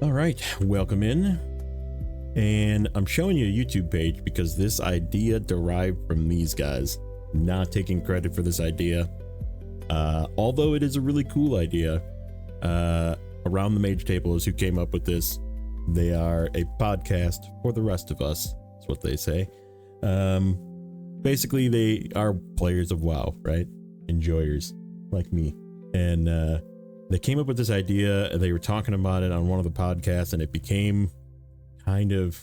All right, welcome in. And I'm showing you a YouTube page because this idea derived from these guys. Not taking credit for this idea. Although it is a really cool idea. Around the Mage Table is who came up with this. They are a podcast for the rest of us. That's what they say. Basically, they are players of WoW, right? Enjoyers like me. And they came up with this idea, and they were talking about it on one of the podcasts, and it became kind of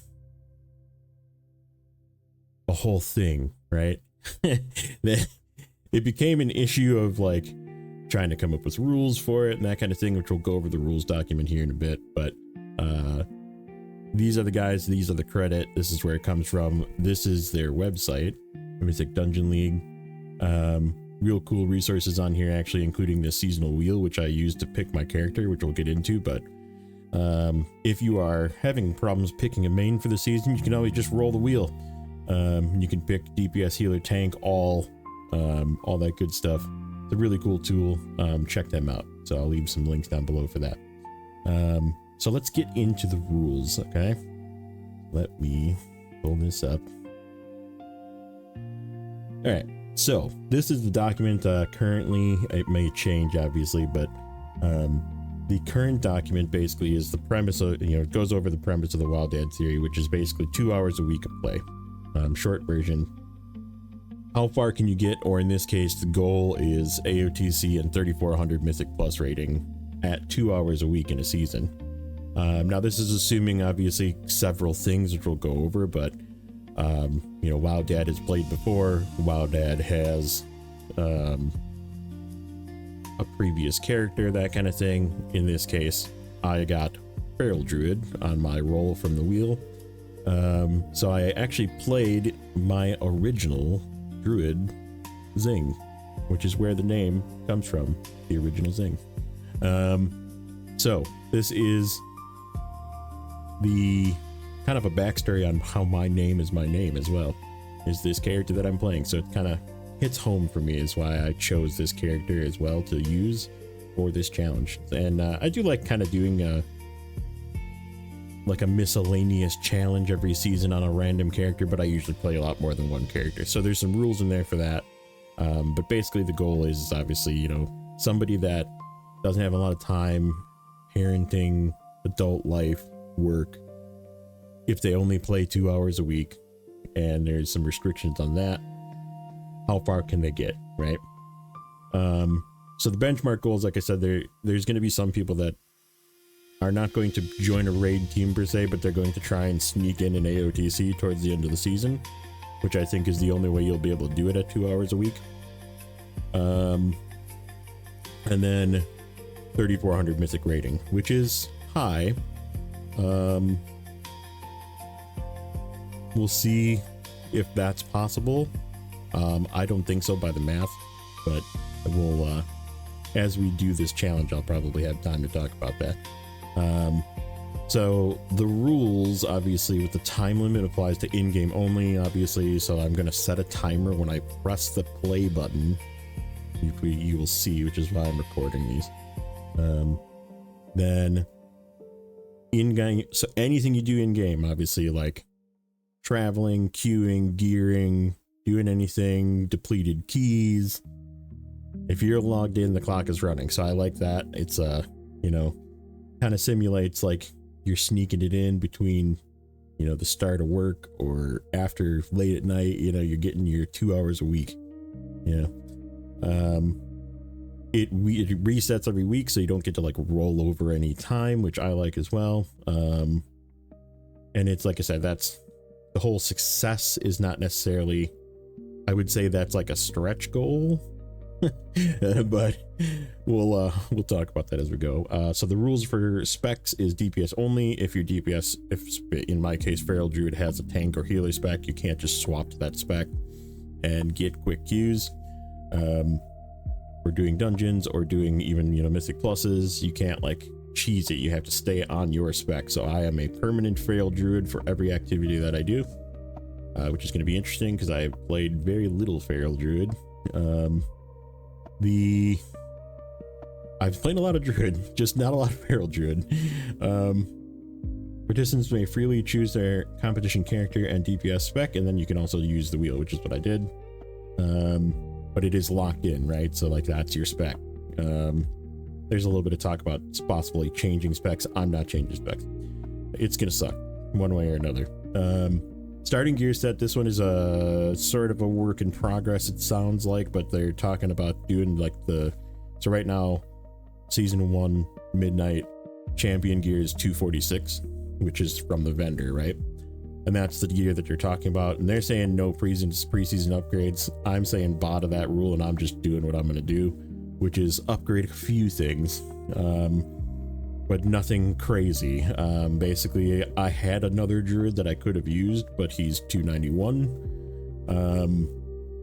a whole thing, right? It became an issue of like trying to come up with rules for it and that kind of thing, which we'll go over the rules document here in a bit. But these are the guys, these are the credit, this is where it comes from. This is their website, Mythic Dungeon League. Real cool resources on here, actually, including the seasonal wheel, which I use to pick my character, which we'll get into. But if you are having problems picking a main for the season, you can always just roll the wheel. You can pick DPS, healer, tank, all that good stuff. It's a really cool tool. Check them out. So I'll leave some links down below for that. So let's get into the rules, okay? Let me pull this up. All right. So this is the document currently. It may change, obviously, but the current document basically is the premise of, it goes over the premise of the Wowdad theory, which is basically 2 hours a week of play. Short version. How far can you get? Or in this case, the goal is AOTC and 3400 Mythic Plus rating at 2 hours a week in a season. Now this is assuming obviously several things which we'll go over, but Wowdad has played before. Wowdad has a previous character, that kind of thing. In this case, I got Feral Druid on my roll from the wheel. So I actually played my original Druid Zing, which is where the name comes from, the original Zing. So this is the kind of a backstory on how my name is my name as well, is this character that I'm playing. So it kind of hits home for me, is why I chose this character as well to use for this challenge. And I do like kind of doing a miscellaneous challenge every season on a random character, but I usually play a lot more than one character. So there's some rules in there for that. But basically the goal is obviously, somebody that doesn't have a lot of time, parenting, adult life, work, if they only play 2 hours a week and there's some restrictions on that, how far can they get, right? So the benchmark goals, like I said, there's going to be some people that are not going to join a raid team per se, but they're going to try and sneak in an AOTC towards the end of the season, which I think is the only way you'll be able to do it at 2 hours a week. And then 3400 Mythic rating, which is high. We'll see if that's possible. I don't think so by the math, but we'll, as we do this challenge, I'll probably have time to talk about that. So the rules, obviously, with the time limit applies to in-game only, obviously. So I'm going to set a timer when I press the play button. You will see, which is why I'm recording these. Then in-game, so anything you do in-game, obviously, like traveling, queuing, gearing, doing anything, depleted keys. If you're logged in, the clock is running. So I like that. It's kind of simulates like you're sneaking it in between, the start of work or after late at night, you're getting your 2 hours a week. It resets every week, so you don't get to like roll over any time, which I like as well. And it's like I said, that's the whole success is not necessarily, I would say that's like a stretch goal, but we'll talk about that as we go. So the rules for specs is DPS only. If your DPS, if in my case Feral Druid has a tank or healer spec, you can't just swap to that spec and get quick queues. We're doing dungeons or doing even Mythic Pluses, you can't like cheese it, you have to stay on your spec. So I am a permanent Feral Druid for every activity that I do, which is going to be interesting because I have played very little Feral Druid. I've played a lot of Druid, just not a lot of Feral Druid. Participants may freely choose their competition character and DPS spec, and then you can also use the wheel, which is what I did. But it is locked in, right? So like that's your spec. There's a little bit of talk about possibly changing specs. I'm not changing specs. It's gonna suck one way or another. Starting gear set, this one is a sort of a work in progress, it sounds like, but they're talking about doing like so right now, season 1 midnight champion gear is 246, which is from the vendor, right? And that's the gear that you're talking about. And they're saying no preseason upgrades. I'm saying bottom of that rule, and I'm just doing what I'm going to do, which is upgrade a few things, but nothing crazy. Basically, I had another druid that I could have used, but he's 291.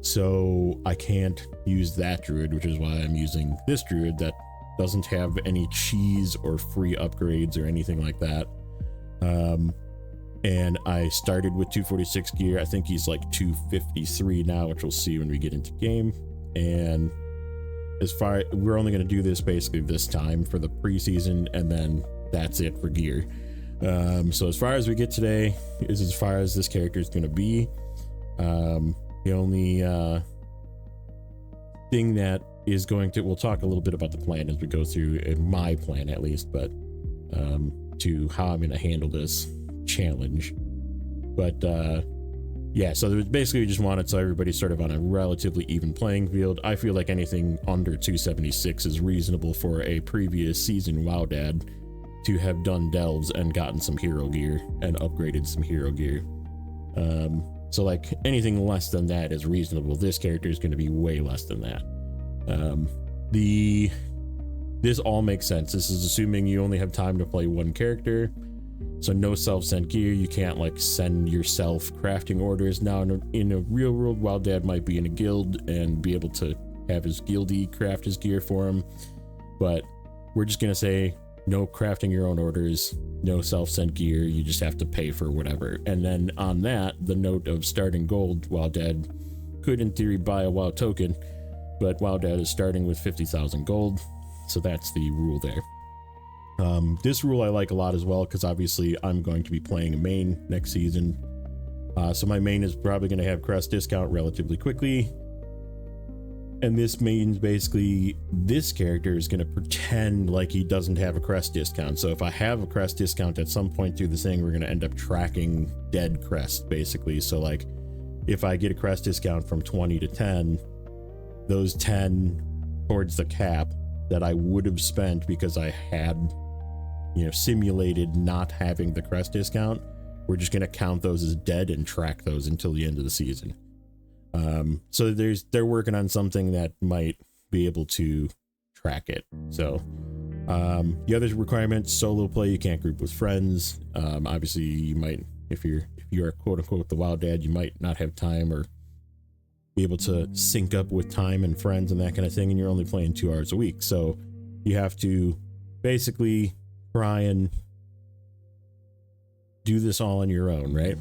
So I can't use that druid, which is why I'm using this druid that doesn't have any cheese or free upgrades or anything like that. And I started with 246 gear. I think he's like 253 now, which we'll see when we get into game. And we're only going to do this basically this time for the preseason, and then that's it for gear. So as far as we get today is as far as this character is going to be. The only thing that is we'll talk a little bit about the plan as we go through, in my plan at least, but to how I'm going to handle this challenge. But yeah, so there's basically, we just wanted so everybody's sort of on a relatively even playing field. I feel like anything under 276 is reasonable for a previous season Wowdad to have done delves and gotten some hero gear and upgraded some hero gear. So like anything less than that is reasonable. This character is going to be way less than that. This all makes sense. This is assuming you only have time to play one character, so no self-sent gear. You can't like send yourself crafting orders. Now in a real world, Wowdad might be in a guild and be able to have his guildie craft his gear for him, but we're just gonna say no crafting your own orders, no self-sent gear. You just have to pay for whatever. And then on that, the note of starting gold, Wowdad could in theory buy a WoW token, but Wowdad is starting with 50,000 gold, so that's the rule there. This rule I like a lot as well, because obviously I'm going to be playing a main next season. So my main is probably going to have crest discount relatively quickly. And this means basically this character is going to pretend like he doesn't have a crest discount. So if I have a crest discount at some point through the thing, we're going to end up tracking dead crest basically. So like if I get a crest discount from 20 to 10, those 10 towards the cap that I would have spent because I had, simulated not having the crest discount, we're just going to count those as dead and track those until the end of the season. So they're working on something that might be able to track it. So the other requirements, solo play, you can't group with friends. Obviously you might, if you're quote unquote the Wowdad, you might not have time or be able to sync up with time and friends and that kind of thing, and you're only playing 2 hours a week, so you have to basically try and do this all on your own, right?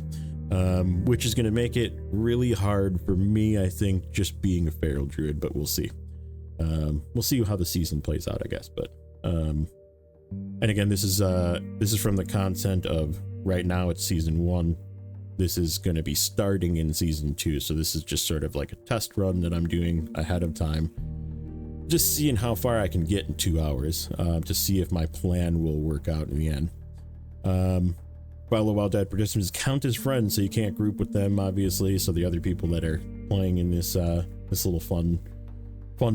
Which is going to make it really hard for me, I think, just being a feral druid, but we'll see. We'll see how the season plays out, I guess. But and again, this is from the content of right now it's season 1. This is going to be starting in season 2, so this is just sort of like a test run that I'm doing ahead of time, just seeing how far I can get in 2 hours, to see if my plan will work out in the end. Follow Wowdad participants count as friends, so you can't group with them, obviously. So the other people that are playing in this this little fun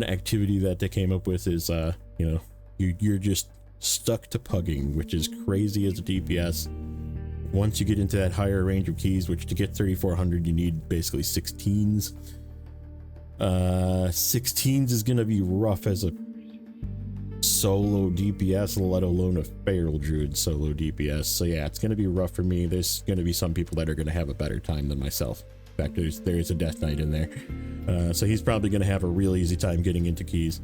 activity that they came up with is you're just stuck to pugging, which is crazy as a DPS. Once you get into that higher range of keys, which to get 3400 you need basically 16s. 16s is gonna be rough as a solo DPS, let alone a feral druid solo DPS. So yeah, it's gonna be rough for me. There's gonna be some people that are gonna have a better time than myself. In fact, there's a Death Knight in there, so he's probably gonna have a real easy time getting into keys.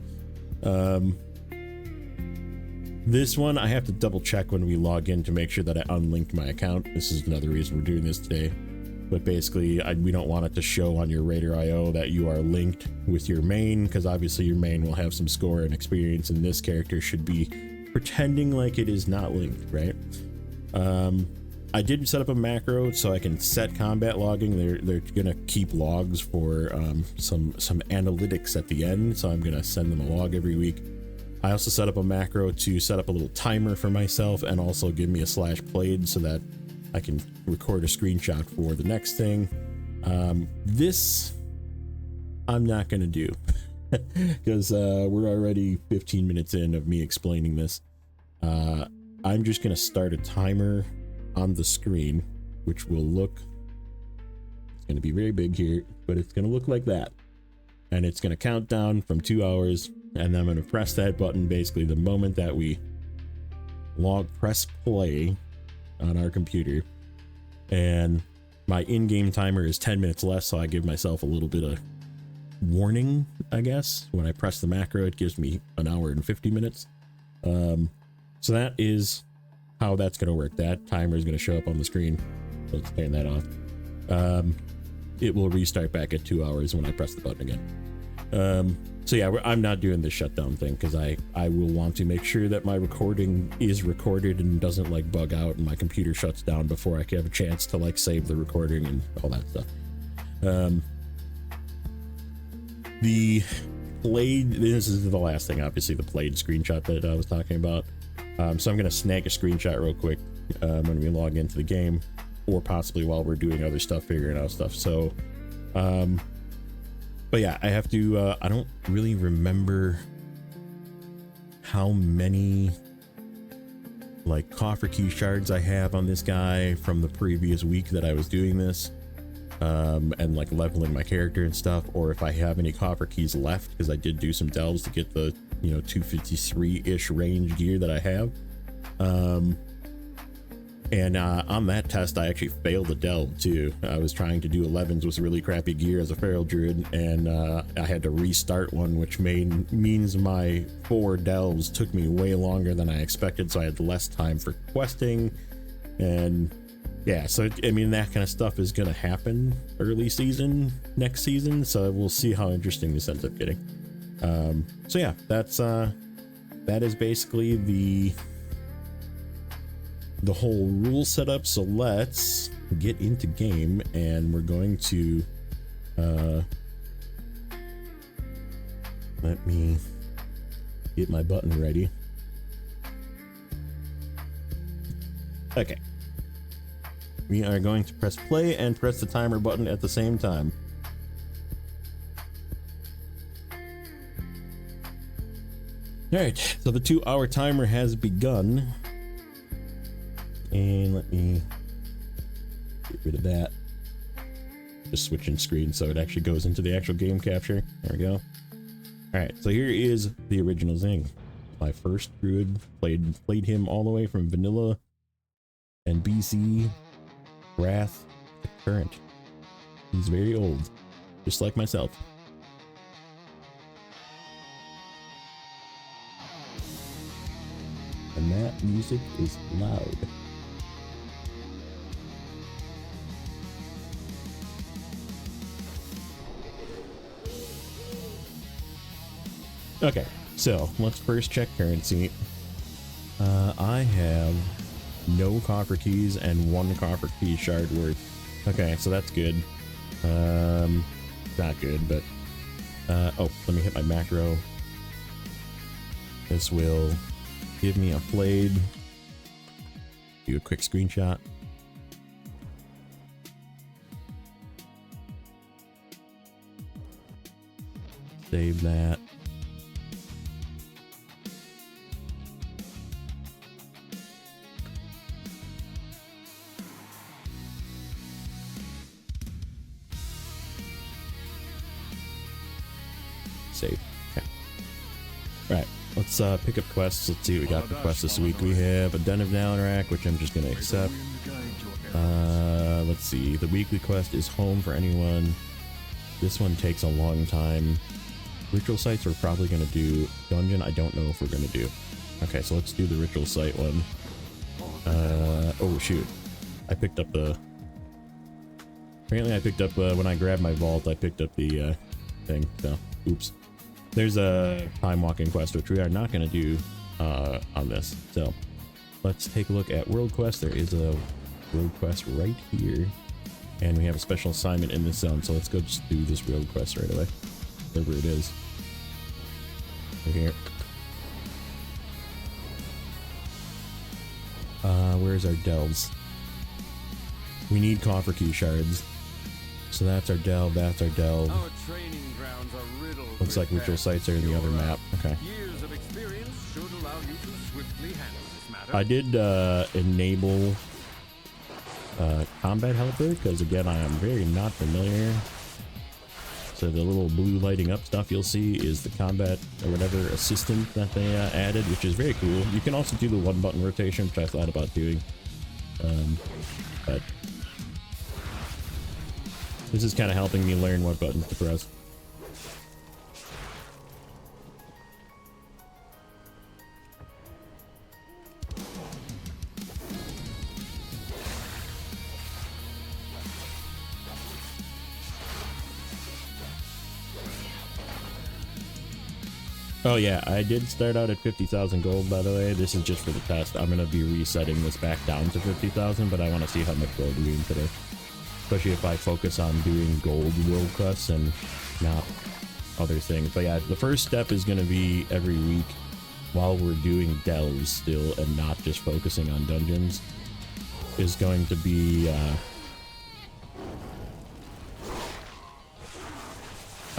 This one I have to double check when we log in to make sure that I unlinked my account. This is another reason we're doing this today. But basically, we don't want it to show on your Raider.io that you are linked with your main, because obviously your main will have some score and experience, and this character should be pretending like it is not linked, right? I did set up a macro so I can set combat logging. They're gonna keep logs for some analytics at the end, so I'm gonna send them a log every week. I also set up a macro to set up a little timer for myself and also give me a /played so that I can record a screenshot for the next thing. This I'm not gonna do because we're already 15 minutes in of me explaining this. I'm just gonna start a timer on the screen, which will look, it's going to be very big here, but it's going to look like that, and it's going to count down from 2 hours, and then I'm going to press that button basically the moment that we press play on our computer, and my in-game timer is 10 minutes less, so I give myself a little bit of warning, I guess. When I press the macro, it gives me an hour and 50 minutes. So that is how that's going to work. That timer is going to show up on the screen. Let's turn that off. It will restart back at 2 hours when I press the button again. So yeah, I'm not doing this shutdown thing because I will want to make sure that my recording is recorded and doesn't like bug out and my computer shuts down before I can have a chance to like save the recording and all that stuff. The played, this is the last thing, obviously, the played screenshot that I was talking about. So I'm going to snag a screenshot real quick when we log into the game, or possibly while we're doing other stuff, figuring out stuff. So, but yeah, I have to, I don't really remember how many like coffer key shards I have on this guy from the previous week that I was doing this, and like leveling my character and stuff, or if I have any coffer keys left, because I did do some delves to get the, you know, 253-ish range gear that I have. And on that test, I actually failed the delve too. I was trying to do 11s with really crappy gear as a feral druid, and I had to restart one, which means my 4 delves took me way longer than I expected, so I had less time for questing. And yeah, so I mean, that kind of stuff is gonna happen early season next season, so we'll see how interesting this ends up getting. So yeah, that is basically the whole rule setup. So let's get into game, and we're going to let me get my button ready. Okay, we are going to press play and press the timer button at the same time. All right, so the 2-hour timer has begun, and let me get rid of that. Just switching screens so it actually goes into the actual game capture. There we go. All right, so here is the original Zing. My first druid, played him all the way from vanilla and BC, Wrath to current. He's very old, just like myself. And that music is loud. Okay, so let's first check currency. I have no coffer keys and 1 coffer key shard worth. Okay, so that's good. Not good, but oh, let me hit my macro. This will give me a played. Do a quick screenshot. Save that. Save. Okay. Right. Let's pick up quests. Let's see what we got for quests this week. We have a Den of Nalarak, which I'm just going to accept. Let's see. The weekly quest is home for anyone. This one takes a long time. Ritual sites we're probably going to do. Dungeon, I don't know if we're going to do. Okay, so let's do the ritual site one. Oh, shoot. I picked up the... Apparently I picked up, when I grabbed my vault, I picked up the thing, so, oops. There's a time walking quest, which we are not going to do on this. So let's take a look at World Quest. There is a World Quest right here. And we have a special assignment in this zone, so let's go just do this World Quest right away. Wherever it is. Right here. Where's our delves? We need coffer key shards. So that's our delve, that's our delve. Our training grounds are riddled. Looks like ritual sites are in the other map. Okay. Years of experience should allow you to swiftly handle this matter. I did enable combat helper because again I am very not familiar. So the little blue lighting up stuff you'll see is the combat or whatever assistant that they added, which is very cool. You can also do the one button rotation, which I thought about doing, but this is kind of helping me learn what buttons to press. Oh yeah, I did start out at 50,000 gold, by the way. This is just for the test. I'm going to be resetting this back down to 50,000, but I want to see how much gold we win today. Especially if I focus on doing gold world quests and not other things. But yeah, the first step is going to be every week while we're doing delves still and not just focusing on dungeons is going to be...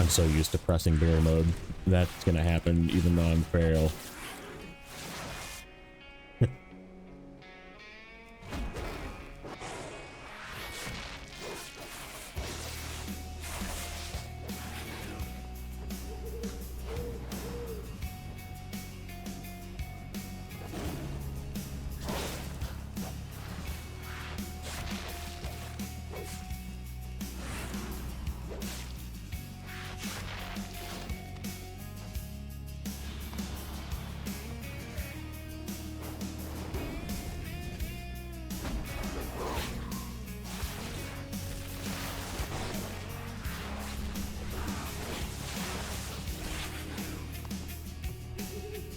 I'm so used to pressing door mode. That's gonna happen even though I'm feral.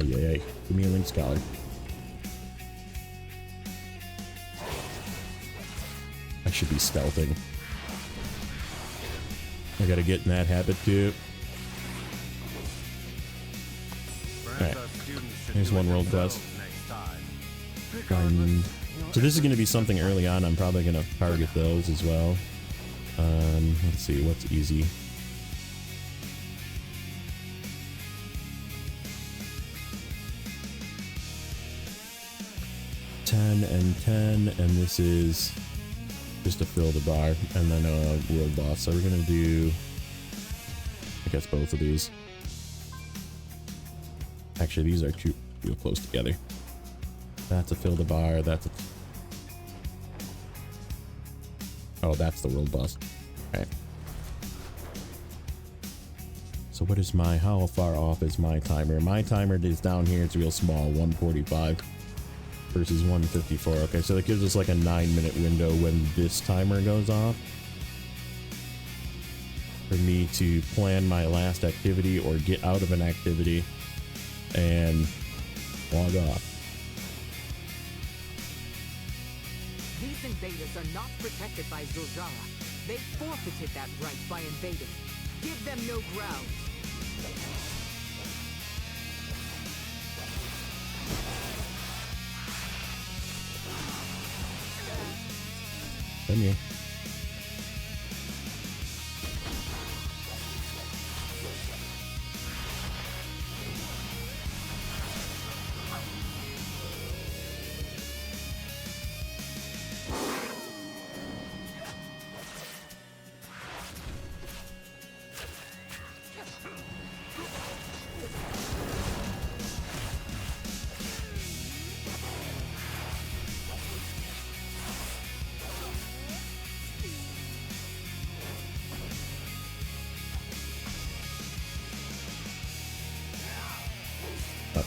Yay, give me a Link Scholar. I should be stealthing. I gotta get in that habit too. Alright, here's one world quest. So this is gonna be something early on. I'm probably gonna target those as well. Let's see, what's easy? And 10, and this is just to fill the bar, and then a world boss. So we're gonna do, I guess, both of these. Actually, these are too close together. That's a fill the bar. That's a... Oh, that's the world boss. Okay. So what is my? How far off is my timer? My timer is down here. It's real small, 145. Versus 154. Okay, so that gives us like a 9-minute window when this timer goes off for me to plan my last activity or get out of an activity and log off. These invaders are not protected by Zul'jara. They forfeited that right by invading. Give them no ground. Come here.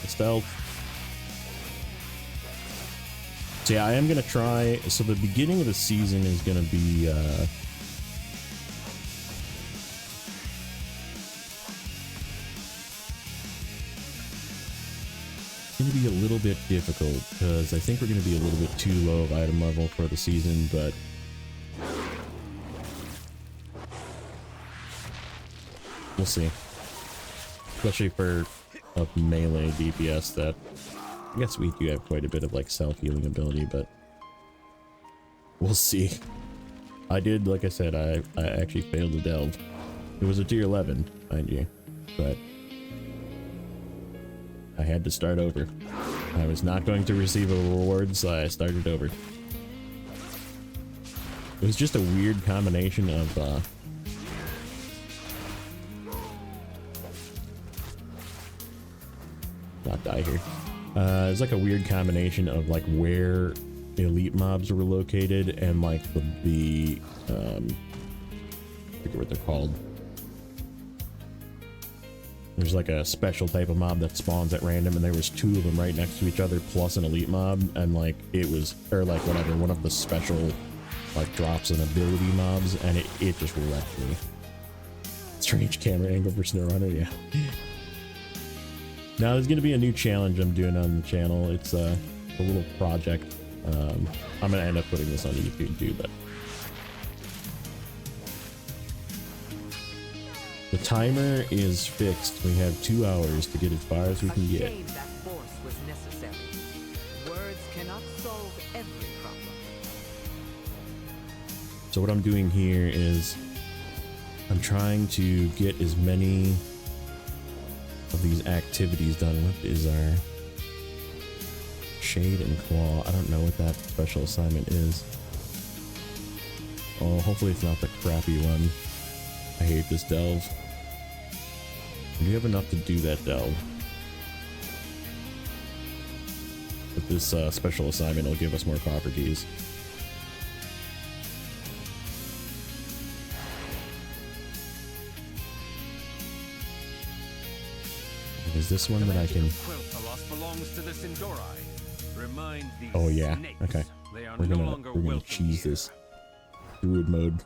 Stealth. So yeah, I am gonna try. So the beginning of the season is gonna be going to be a little bit difficult because I think we're going to be a little bit too low of item level for the season, but we'll see. Especially for a melee DPS that I guess we do have quite a bit of like self-healing ability, but we'll see. I did, like I said, I actually failed to delve. It was a tier 11, mind you, but I had to start over. I was not going to receive a reward, so I started over. It was just a weird combination of not die here. It's like a weird combination of like where elite mobs were located and like the I forget what they're called. There's like a special type of mob that spawns at random, and there was 2 of them right next to each other plus an elite mob, and like it was, or like whatever, one of the special like drops and ability mobs, and it just wrecked me. Strange camera angle for SnowRunner, yeah. Now there's gonna be a new challenge I'm doing on the channel. It's a little project. I'm gonna end up putting this on YouTube too, but the timer is fixed. We have 2 hours to get as far as we can get. Shame that force was necessary. Words cannot solve every problem. So what I'm doing here is I'm trying to get as many of these activities done. What is our Shade and Claw? I don't know what that special assignment is. Oh, hopefully it's not the crappy one. I hate this delve. We have enough to do that delve. But this special assignment will give us more properties. Is this one that I can... Oh yeah, okay. We're gonna cheese this. Druid mode.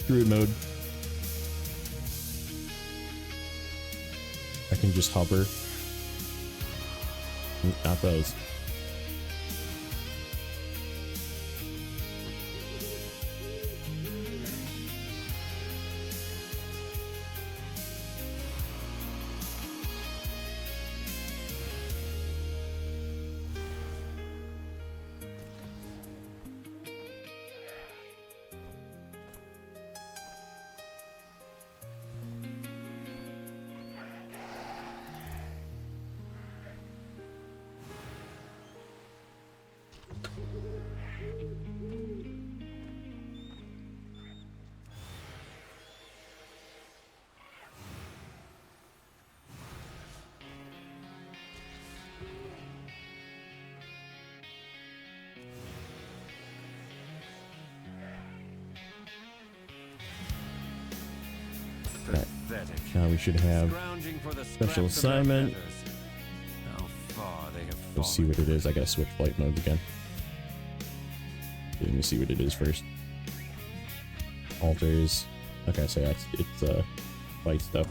Druid mode. I can just hover. Not those. Now we should have special assignment. We'll see what it is. I gotta switch flight modes again. Let me see what it is first. Alters. Okay, so yeah, it's fight stuff.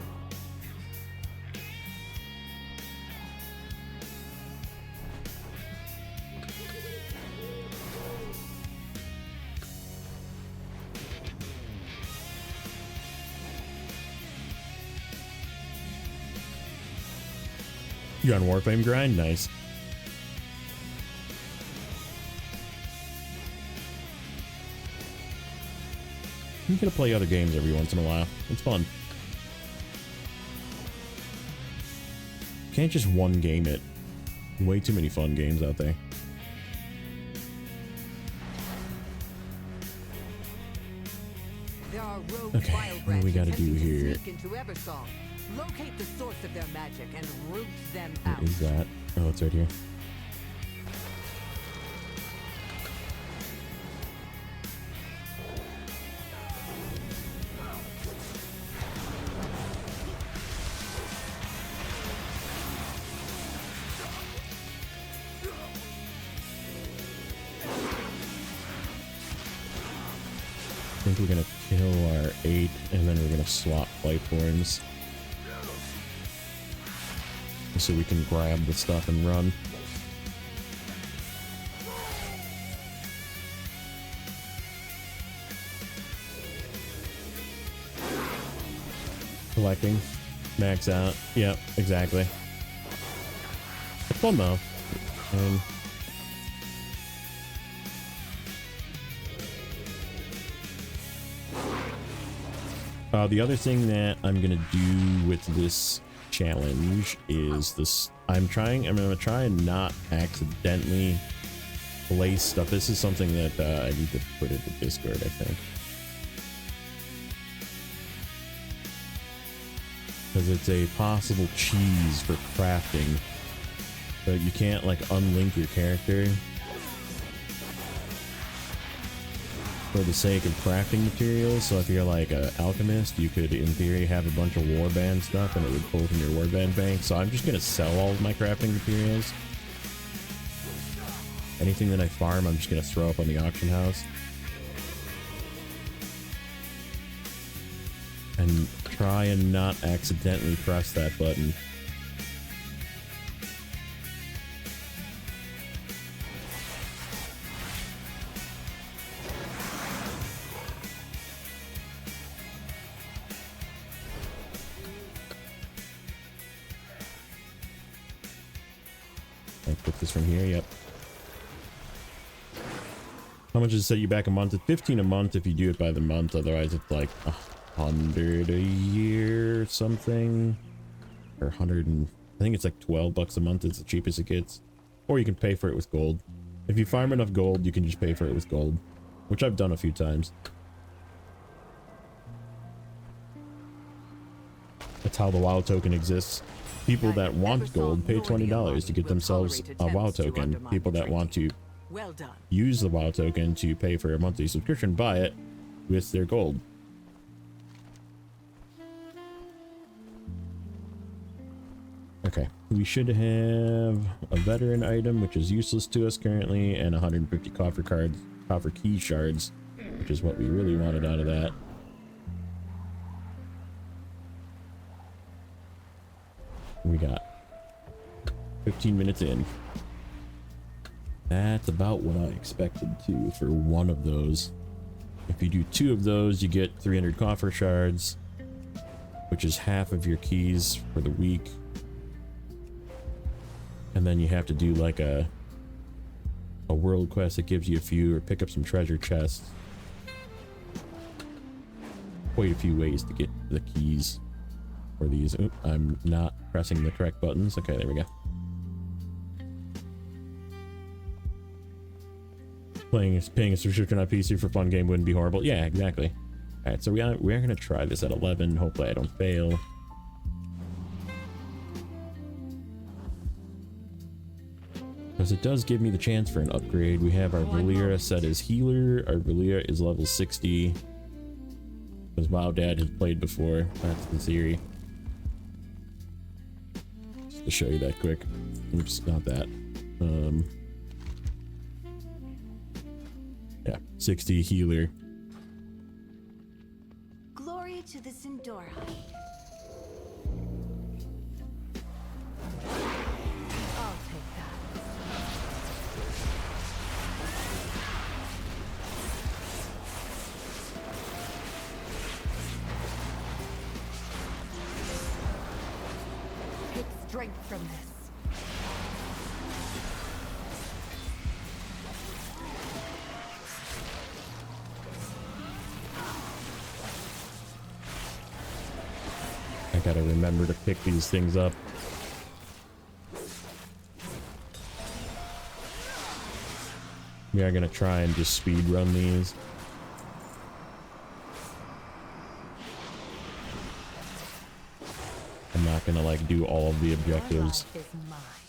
You're on Warframe grind? Nice. You gotta play other games every once in a while. It's fun. Can't just one game it. Way too many fun games out there. Okay, what do we gotta do here? Locate the source of their magic and root them out. out. What is that? Oh, it's right here. think we're gonna kill our 8 and then we're gonna swap life forms so we can grab the stuff and run. Collecting, max out. Yep, exactly. It's fun though. The other thing that I'm gonna do with this challenge is this. I'm gonna try and not accidentally place stuff. This is something that I need to put into Discord, I think. Because it's a possible cheese for crafting. But you can't like unlink your character for the sake of crafting materials. So if you're like an alchemist, you could in theory have a bunch of warband stuff and it would pull from your warband bank. So I'm just gonna sell all of my crafting materials. Anything that I farm, I'm just gonna throw up on the auction house. And try and not accidentally press that button. I put this from here, yep. How much does it set you back a month? It's 15 a month if you do it by the month, otherwise it's like 100 a year or something, or 100 and I think it's like 12 bucks a month. It's the cheapest it gets, or you can pay for it with gold. If you farm enough gold, you can just pay for it with gold, which I've done a few times. That's how the WoW token exists. People that want gold pay $20 to get themselves a WoW token. People that want to use the WoW token to pay for a monthly subscription buy it with their gold. Okay, we should have a veteran item, which is useless to us currently, and 150 coffer key shards, which is what we really wanted out of that. We got 15 minutes in. That's about what I expected to for one of those. If you do 2 of those, you get 300 coffer shards, which is half of your keys for the week. And then you have to do like a world quest that gives you a few, or pick up some treasure chests. Quite a few ways to get the keys for these. Oop, I'm not pressing the correct buttons. Okay, there we go. Paying a subscription on PC for fun game wouldn't be horrible. Yeah, exactly. All right, so we are gonna try this at 11. Hopefully I don't fail. Because it does give me the chance for an upgrade. We have our Valera set as healer. Our Valera is level 60. Because Wowdad has played before. That's the theory. Just to show you that quick. Oops, not that. Yeah, 60 healer. Glory to the Sindora. I'll take that. Take strength from this. I gotta remember to pick these things up. We are gonna try and just speed run these. I'm not gonna like do all of the objectives,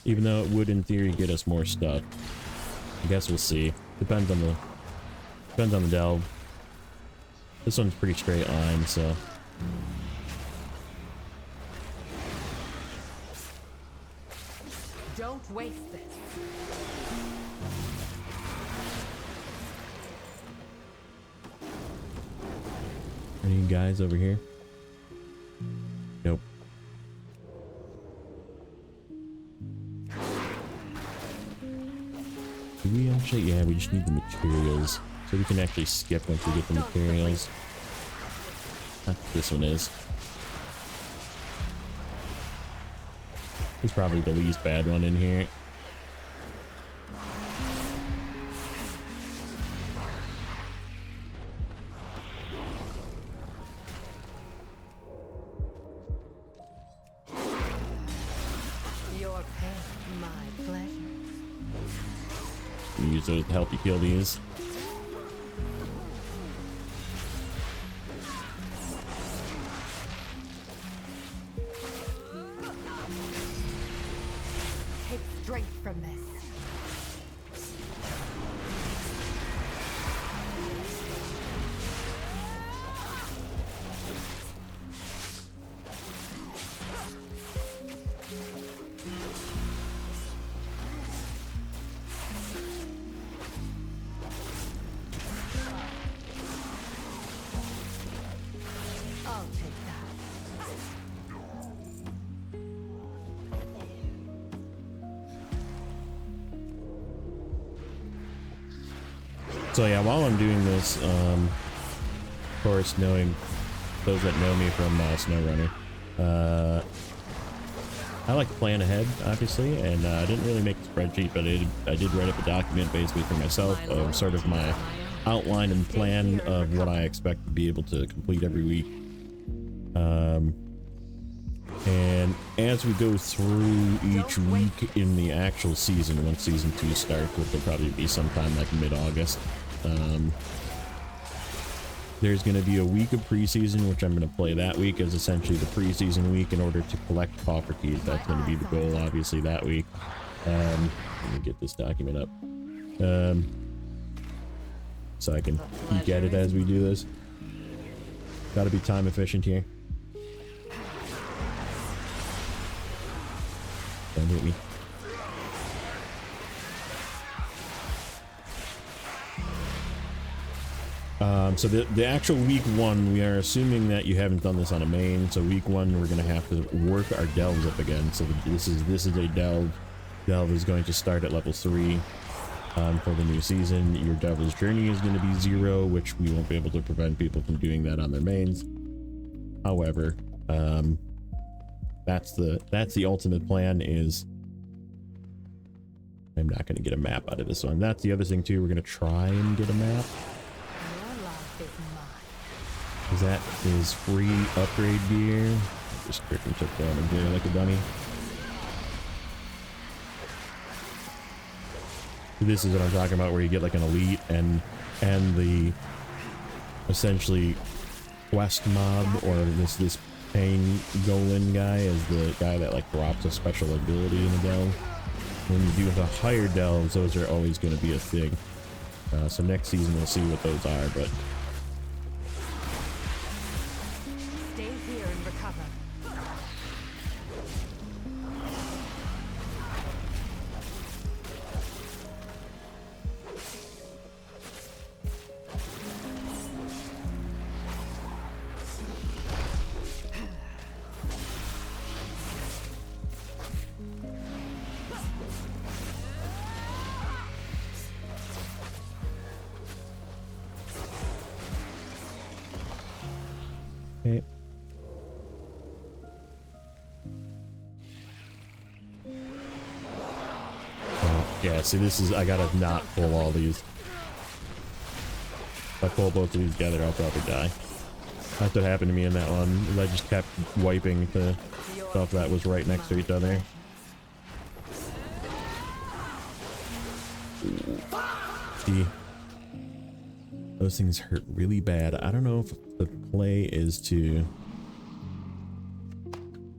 even though it would in theory get us more stuff. I guess we'll see. Depends on the delve. This one's pretty straight line, so. Don't waste this. Any guys over here? Nope. Do we actually? Yeah, we just need the materials. So we can actually skip once we get the materials. This one is. It's probably the least bad one in here. Your pain, my pleasure. Use those to help you kill these. Take strength from this. I'll take that. So yeah, while I'm doing this, of course, knowing those that know me from SnowRunner, I like to plan ahead, obviously, and I didn't really make a spreadsheet, but I did write up a document basically for myself of sort of my outline and plan of what I expect to be able to complete every week. And as we go through each week in the actual season, once season 2 starts, which will probably be sometime like mid-August, there's going to be a week of preseason, which I'm going to play that week as essentially the preseason week in order to collect coffer keys. That's going to be the goal, obviously, that week. Let me get this document up. So I can peek at it as we do this. Got to be time efficient here. Don't hit me. So the actual week 1, we are assuming that you haven't done this on a main. So week 1, we're gonna have to work our delves up again. So this is a delve. Delve is going to start at level 3 for the new season. Your Devil's Journey is going to be 0, which we won't be able to prevent people from doing that on their mains. However, that's the ultimate plan. Is I'm not going to get a map out of this one. That's the other thing too. We're going to try and get a map. Because that is free upgrade gear. Just freaking took damage there like a dummy. This is what I'm talking about, where you get like an elite and the essentially quest mob, or this pain golem guy is the guy that like drops a special ability in the delve. When you do the higher delves, those are always going to be a thing. So next season we'll see what those are, but Stay here and recover. okay. Yeah, see, this is, I gotta not pull all these. If I pull both of these together, I'll probably die. That's what happened to me in that one, is I just kept wiping the stuff that was right next to each other. See, those things hurt really bad. I don't know if the play is to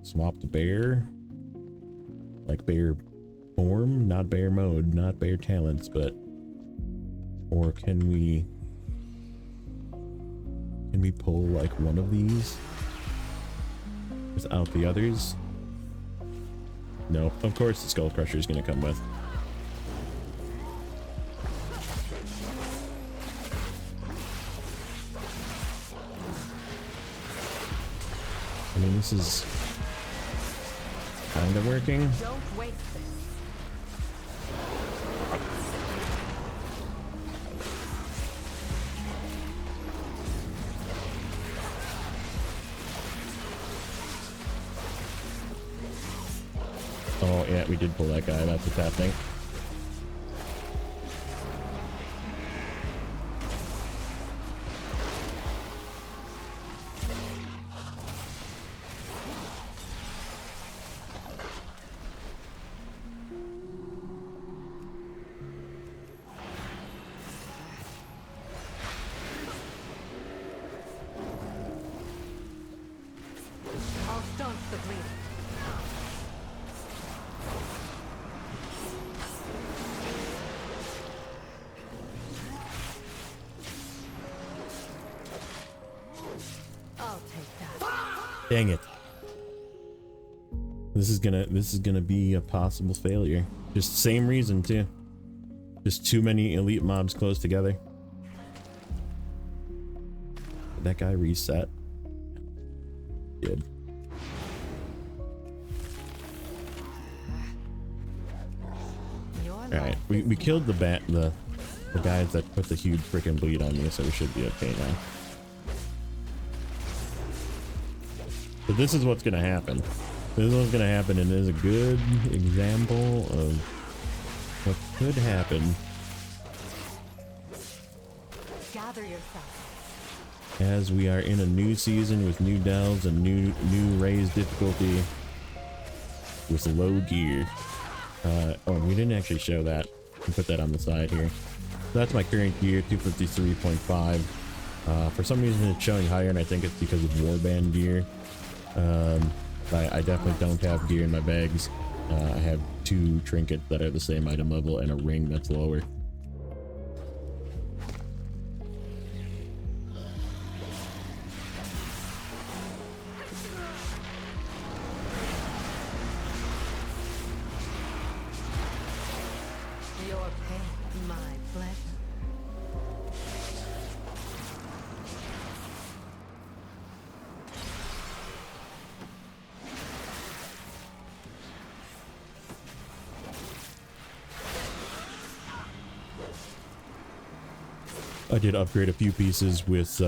swap to bear, like bear form, not bear mode, not bear talents, but or can we pull like one of these without the others? No, of course the Skull Crusher is going to come with. I mean, this is kind of working. Don't waste this. Oh, yeah, we did pull that guy. That's what's happening. I'll staunch the bleeding. I'll take that. Dang it. This is gonna be a possible failure. Just same reason too. Just too many elite mobs close together. Did that guy reset? Did. Alright, we killed the guys that put the huge freaking bleed on me, so we should be okay now. But this is what's gonna happen. This is what's gonna happen, and it is a good example of what could happen Gather yourself. as we are in a new season with new delves and new raised difficulty with low gear. Oh, we didn't actually show that. I'll put that on the side here. So that's my current gear, 253.5. For some reason it's showing higher, and I think it's because of warband gear. I definitely don't have gear in my bags. I have 2 trinkets that are the same item level and a ring that's lower. Your pain, my pleasure. I did upgrade a few pieces with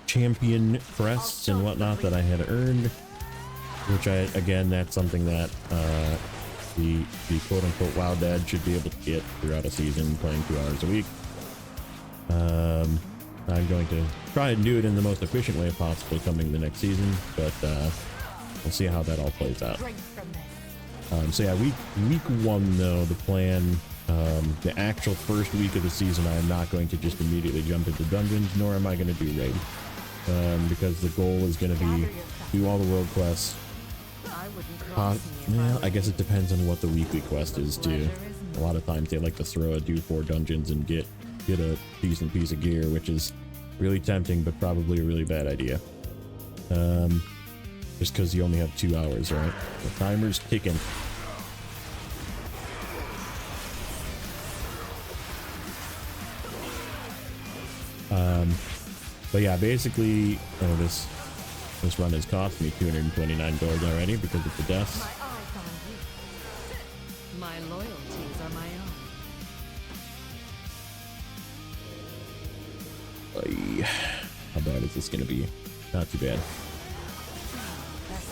champion crests and whatnot that I had earned, which again, that's something that the quote-unquote Wowdad should be able to get throughout a season playing 2 hours a week. I'm going to try and do it in the most efficient way possible coming the next season, but we'll see how that all plays out. Drink from this. So yeah, week 1 though, the plan, the actual first week of the season, I am not going to just immediately jump into dungeons, nor am I going to do raid, because the goal is going to be do all the world quests. I wouldn't cross me if I Well, were I guess you. it depends on what the weekly quest is too. Pleasure is A lot of times they like to throw a do 4 dungeons and get a decent piece of gear, which is really tempting, but probably a really bad idea. Just because you only have 2 hours, right? The timer's ticking. But yeah, basically, this run has cost me $229 already because of the deaths. My eyes on you. My loyalties are my own. How bad is this gonna be? Not too bad. That's a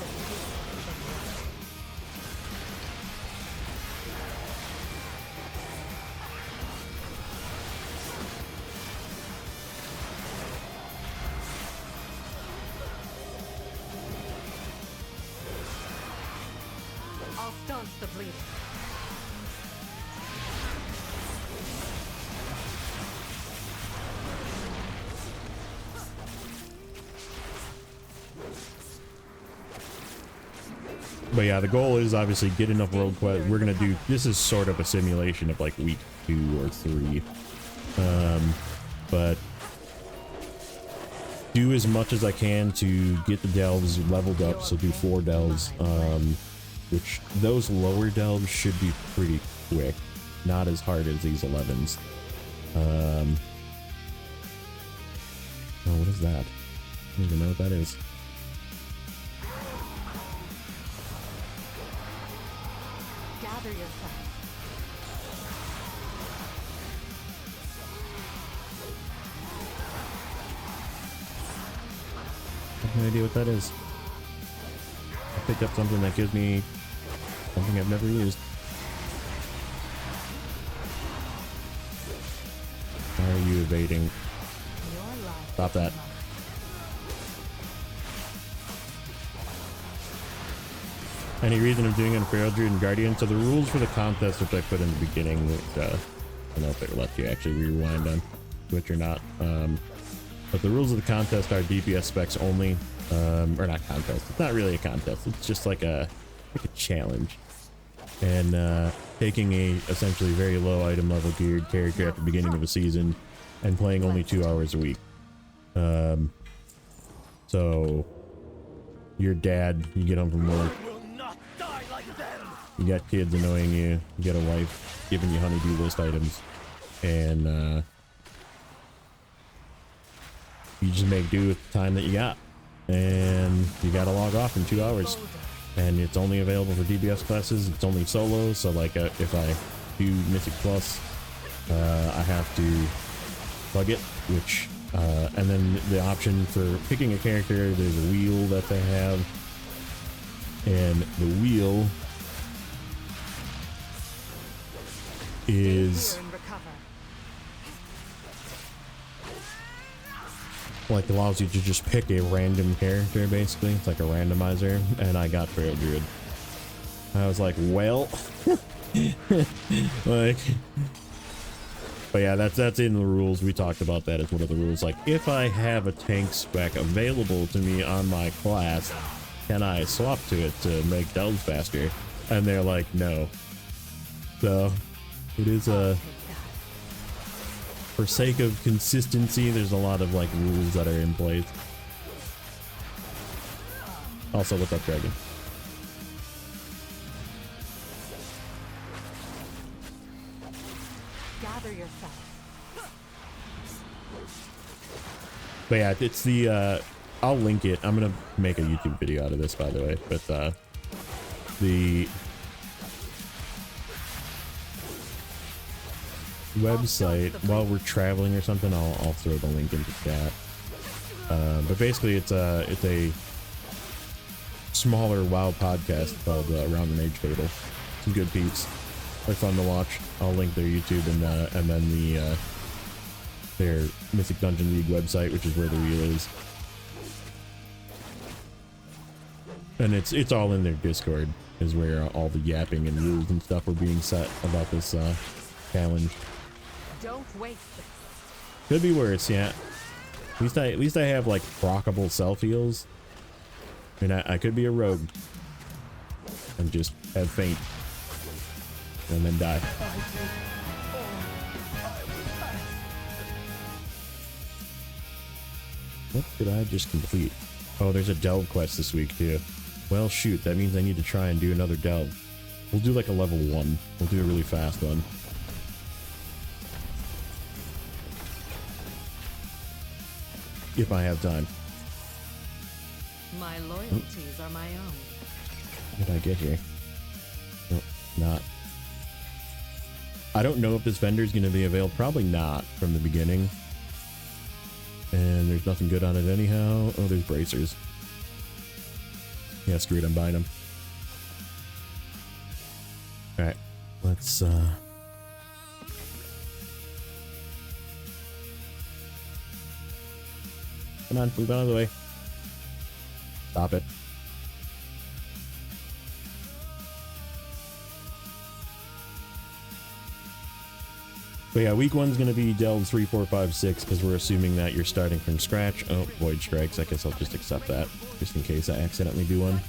I'll staunch the bleeding. But yeah, the goal is obviously get enough world quest. We're gonna do, this is sort of a simulation of like week 2 or 3. But do as much as I can to get the delves leveled up, so do 4 delves, which those lower delves should be pretty quick, not as hard as these 11s. Oh, what is that? I don't even know what that is. Gather yourself. I have no idea what that is. I picked up something that gives me something I've never used. Why are you evading? Your life. Stop that. Any reason of doing it for Eldred and Guardian? So the rules for the contest, which I put in the beginning, which I don't know if it lets you actually rewind on Twitch or not. But the rules of the contest are DPS specs only, or not contest. It's not really a contest. It's just like a challenge. And taking a essentially very low item level geared character at the beginning of a season and playing only 2 hours a week. So your dad, you get home from work, you got kids annoying you, you got a wife giving you honey-do list items, and you just make do with the time that you got, and you gotta log off in 2 hours. And it's only available for DBS classes. It's only solo, so like if I do Mythic Plus, I have to plug it, which and then the option for picking a character, there's a wheel that they have, and the wheel is Stay here and recover. like allows you to just pick a random character. Basically, it's like a randomizer, and I got Trail Druid. I was like, well, like, but yeah, that's in the rules. We talked about that as one of the rules. Like, if I have a tank spec available to me on my class, can I swap to it to make delves faster? And they're like, no. So it is for sake of consistency, there's a lot of like rules that are in place. Also, what's up, Dragon? Gather yourself. But yeah, it's the I'll link it. I'm gonna make a YouTube video out of this, by the way. But the website, while we're traveling or something, I'll throw the link into chat. But basically, it's a smaller WoW podcast called Around the Mage Table. Some good peeps. They're fun to watch. I'll link their YouTube and then the their Mythic Dungeon League website, which is where the wheel is. And it's all in their Discord, is where all the yapping and rules and stuff were being set about this challenge. Don't waste it. Could be worse, yeah. At least I have like proccable self heals. I mean, I could be a rogue and just have faint and then die. What did I just complete? Oh, there's a delve quest this week too. Well, shoot, that means I need to try and do another delve. We'll do like a level 1. We'll do a really fast one. If I have time. My loyalties are my own. What did I get here? Nope, not. I don't know if this vendor is going to be available. Probably not from the beginning. And there's nothing good on it anyhow. Oh, there's bracers. Yeah, screw it, I'm buying them. Alright, let's come on, move out of the way. Stop it. But yeah, week 1's gonna be delve 3, 4, 5, 6 because we're assuming that you're starting from scratch. Oh, void strikes. I guess I'll just accept that just in case I accidentally do one.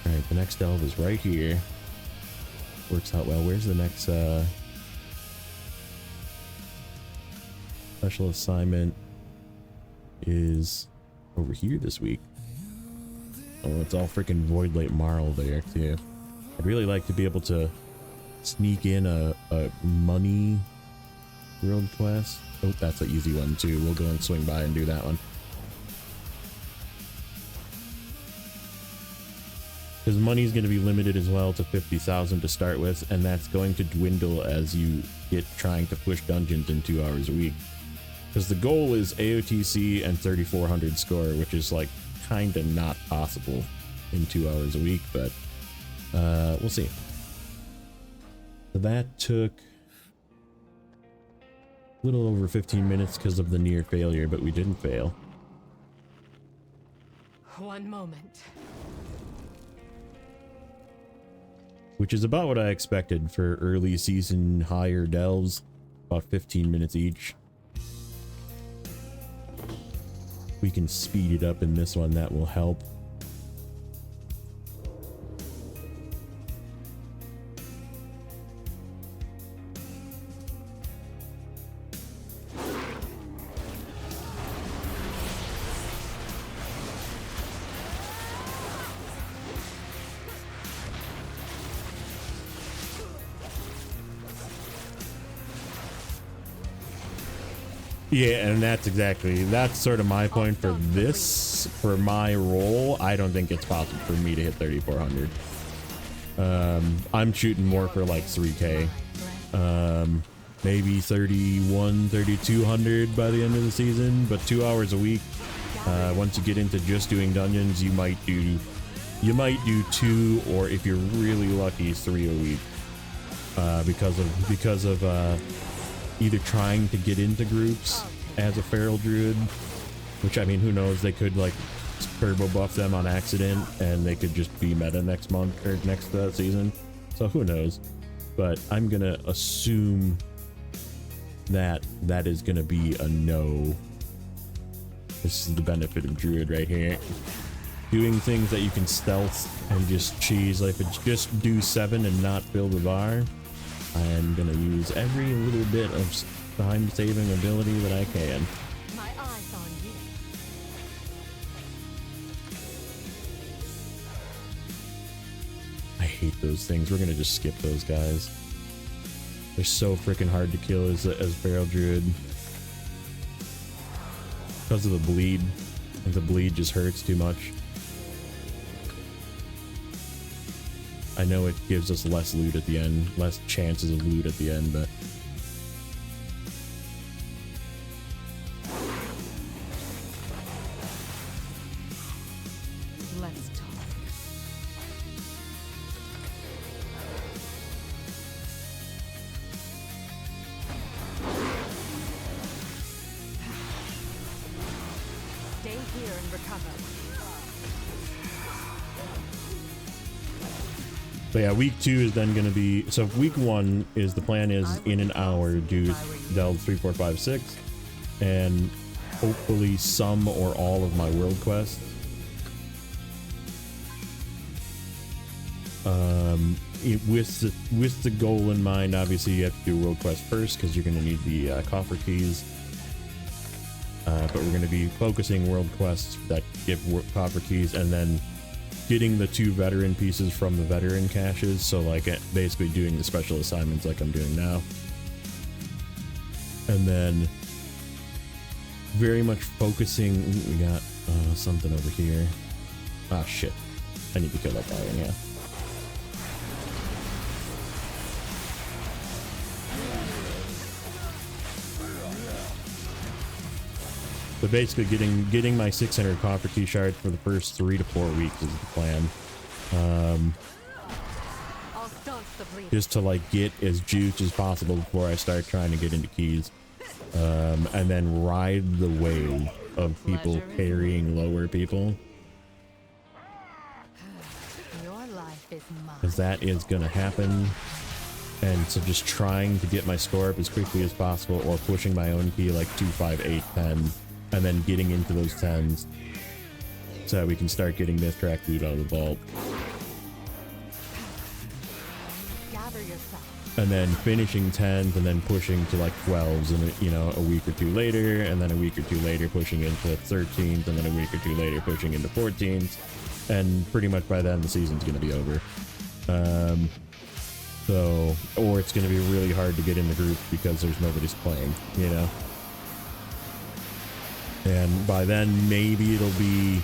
Alright, the next delve is right here. Works out well. Where's the next special assignment? Is over here this week. Oh, it's all freaking Void Lake Marl there too. I'd really like to be able to sneak in a money World quest. Oh, that's an easy one too. We'll go and swing by and do that one. Because money's going to be limited as well to 50,000 to start with, and that's going to dwindle as you get trying to push dungeons in 2 hours a week. Because the goal is AOTC and 3,400 score, which is like kind of not possible in 2 hours a week, but we'll see. So that took a little over 15 minutes because of the near failure, but we didn't fail. One moment. Which is about what I expected for early season higher delves, about 15 minutes each. We can speed it up in this one, that will help. Yeah, and that's sort of my point for this. For my role, I don't think it's possible for me to hit 3,400. I'm shooting more for like 3K. Maybe 3,100, 3,200 by the end of the season, but 2 hours a week. Once you get into just doing dungeons, you might do 2, or if you're really lucky, 3 a week. Because of either trying to get into groups as a feral druid, which, I mean, who knows, they could like turbo buff them on accident and they could just be meta next month or next season, so who knows. But I'm gonna assume that is gonna be a no. This is the benefit of druid right here, doing things that you can stealth and just cheese. Like, if it's just do 7 and not fill the bar, I'm gonna use every little bit of time-saving ability that I can. My eyes on you. I hate those things. We're gonna just skip those guys. They're so freaking hard to kill as Feral Druid. Because of the bleed. Like, the bleed just hurts too much. I know it gives us less loot at the end, less chances of loot at the end, but Let's talk. Stay here and recover. But yeah, week 2 is then going to be, so week 1 is, the plan is in an hour do delve 3, 4, 5, 6, and hopefully some or all of my world quests. With the goal in mind, obviously you have to do world quest first because you're going to need the coffer keys. But we're going to be focusing world quests that give coffer keys, and then getting the 2 veteran pieces from the veteran caches, so like basically doing the special assignments like I'm doing now. And then very much focusing, we got something over here. Ah, shit. I need to kill that guy, yeah. But basically getting my 600 copper key shards for the first 3 to 4 weeks is the plan. Just to like get as juiced as possible before I start trying to get into keys. And then ride the wave of people carrying lower people. Because that is gonna happen. And so just trying to get my score up as quickly as possible, or pushing my own key like 2, 5, 8, 10. And then getting into those 10s so that we can start getting this track loot out of the vault. And then finishing 10s and then pushing to like 12s, and you know, a week or 2 later, and then a week or 2 later pushing into 13s, and then a week or 2 later pushing into 14s, and pretty much by then the season's going to be over. So, or it's going to be really hard to get in the group because there's nobody's playing, you know? And by then, maybe it'll be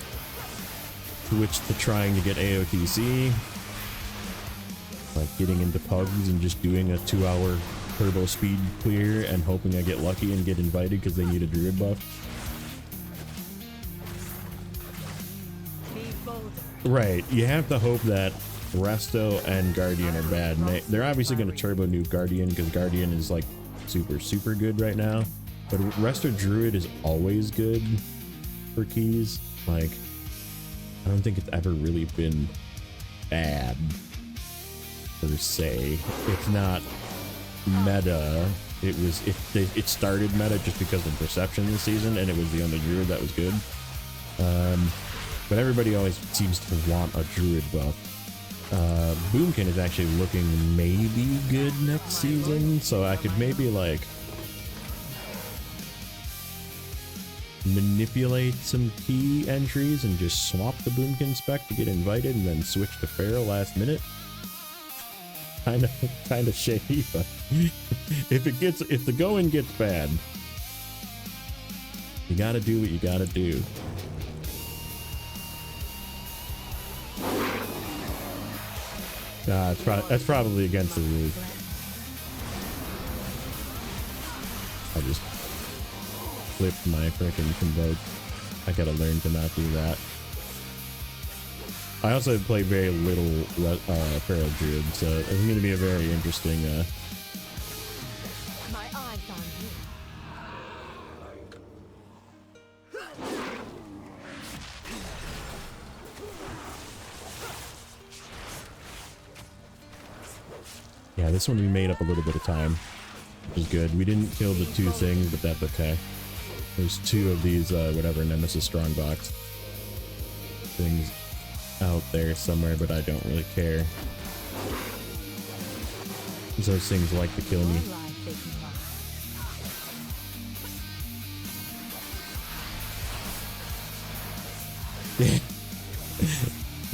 switched to trying to get AOTC. Like getting into pugs and just doing a 2-hour turbo speed clear and hoping I get lucky and get invited because they need a druid buff. Right, you have to hope that Resto and Guardian are bad. And they're obviously going to turbo nuke Guardian because Guardian is like super good right now. But Resto Druid is always good for keys. Like, I don't think it's ever really been bad per se. It's not meta. It started meta just because of perception this season, and it was the only druid that was good. But everybody always seems to want a druid buff. Boomkin is actually looking maybe good next season, so I could maybe like manipulate some key entries and just swap the Boomkin spec to get invited and then switch to Feral last minute. Kind of shady, but if the going gets bad, you gotta do what you gotta do. That's probably against the rules. I just flipped my frickin' convoke. I gotta learn to not do that. I also play very little Feral Druid, so it's going to be a very interesting. My eyes on you. Yeah, this one we made up a little bit of time, which is good. We didn't kill the 2 things, but that's okay. There's 2 of these, whatever, Nemesis Strongbox things out there somewhere, but I don't really care. Those things like to kill me.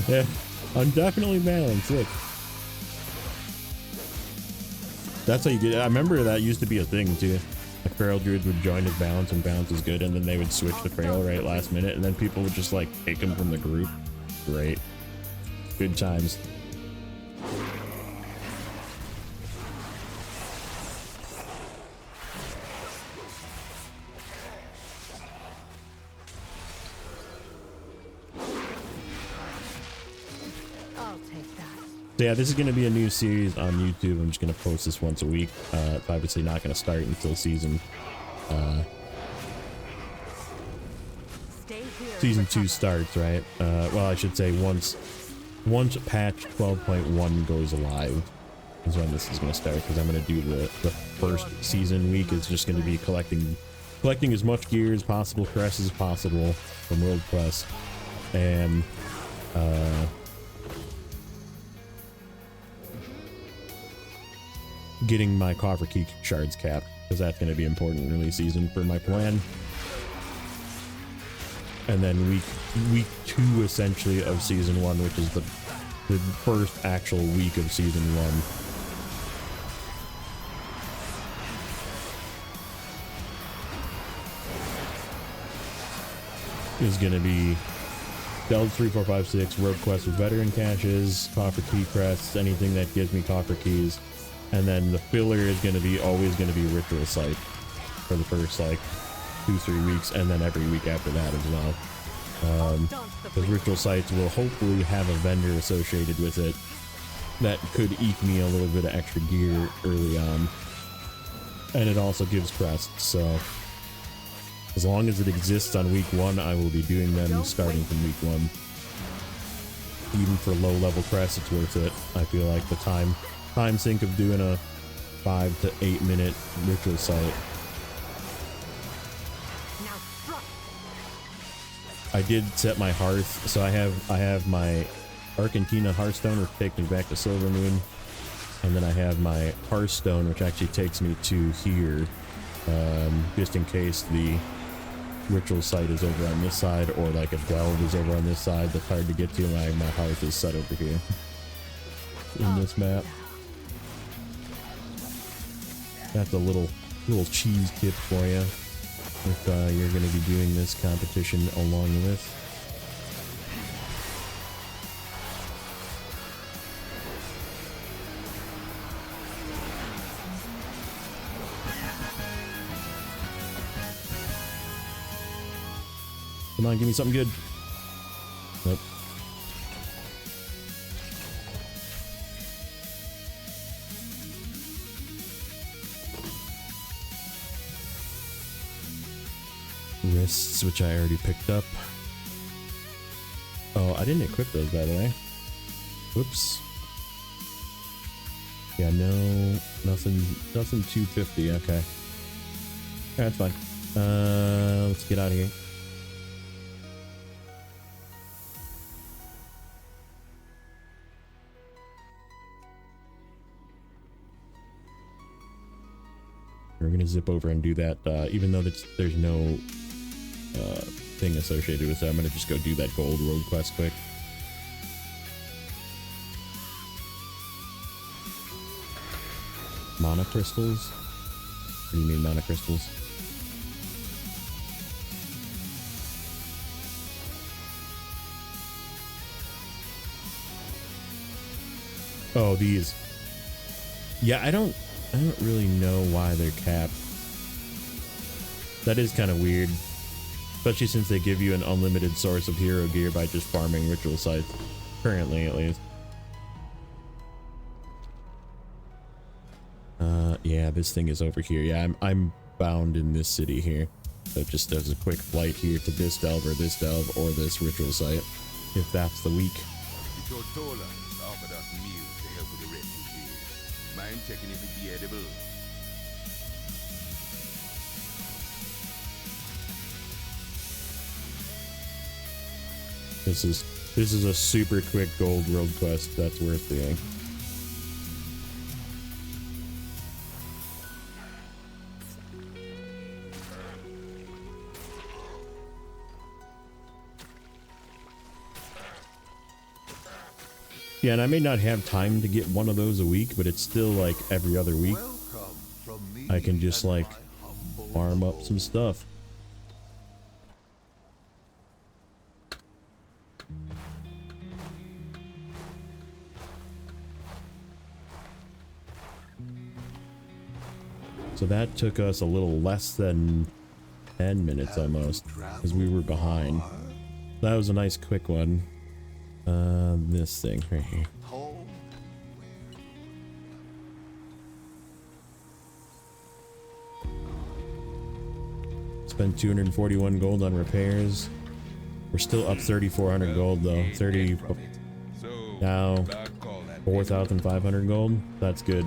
Yeah, I'm definitely balanced. Look. That's how you get it. I remember that used to be a thing too. Like Feral Druids would join as balance and balance is good, and then they would switch to Feral right last minute, and then people would just like take them from the group. Great. Good times. I'll take that. So yeah, this is going to be a new series on YouTube. I'm just going to post this once a week. It's obviously not going to start until season 2 starts, right? Well, I should say once patch 12.1 goes live is when this is going to start, because I'm going to do the first season week is just going to be collecting as much gear as possible, crests as possible from World Quest, and getting my coffer key shards capped, because that's going to be important in early season for my plan. And then week 2 essentially of season 1, which is the first actual week of season 1. Is going to be Delve 3, 4, 5, 6, Road Quest with veteran caches, coffer key crests, anything that gives me coffer keys. And then the filler is going to be always going to be Ritual Site for the first like 2-3 weeks, and then every week after that as well. Those Ritual Sites will hopefully have a vendor associated with it that could eke me a little bit of extra gear early on. And it also gives crests, so as long as it exists on week 1, I will be doing them starting from week 1. Even for low level crests, it's worth it. I feel like the time sink of doing a 5 to 8 minute Ritual Site. I did set my hearth, so I have my Argentina Hearthstone, which takes me back to Silver Moon, and then I have my Hearthstone, which actually takes me to here, just in case the Ritual Site is over on this side, or like a Delve is over on this side that's hard to get to. My hearth is set over here in this map. That's a little cheese tip for you if you're going to be doing this competition along with. Come on, give me something good. Nope. Wrists, which I already picked up. Oh, I didn't equip those, by the way. Whoops. Yeah, no, nothing 250. Okay. That's fine. Let's get out of here. We're gonna zip over and do that, even though there's no thing associated with that. I'm gonna just go do that gold road quest quick. Mana crystals? What do you mean mana crystals? Oh, these. Yeah, I don't really know why they're capped. That is kind of weird. Especially since they give you an unlimited source of hero gear by just farming ritual sites. Currently, at least. Yeah, this thing is over here. Yeah, I'm bound in this city here. So it just does a quick flight here to this delve or this ritual site. If that's the week. The Tortolas offered us meals to help with the refugees. Mind checking if it'd be edible? This is a super quick gold road quest that's worth doing. Yeah, and I may not have time to get one of those a week, but it's still like every other week. I can just like farm up some stuff. So that took us a little less than 10 minutes almost, because we were behind. That was a nice quick one. This thing right here. Spent 241 gold on repairs. We're still up 3,400 gold though. 30 now, 4,500 gold. That's good.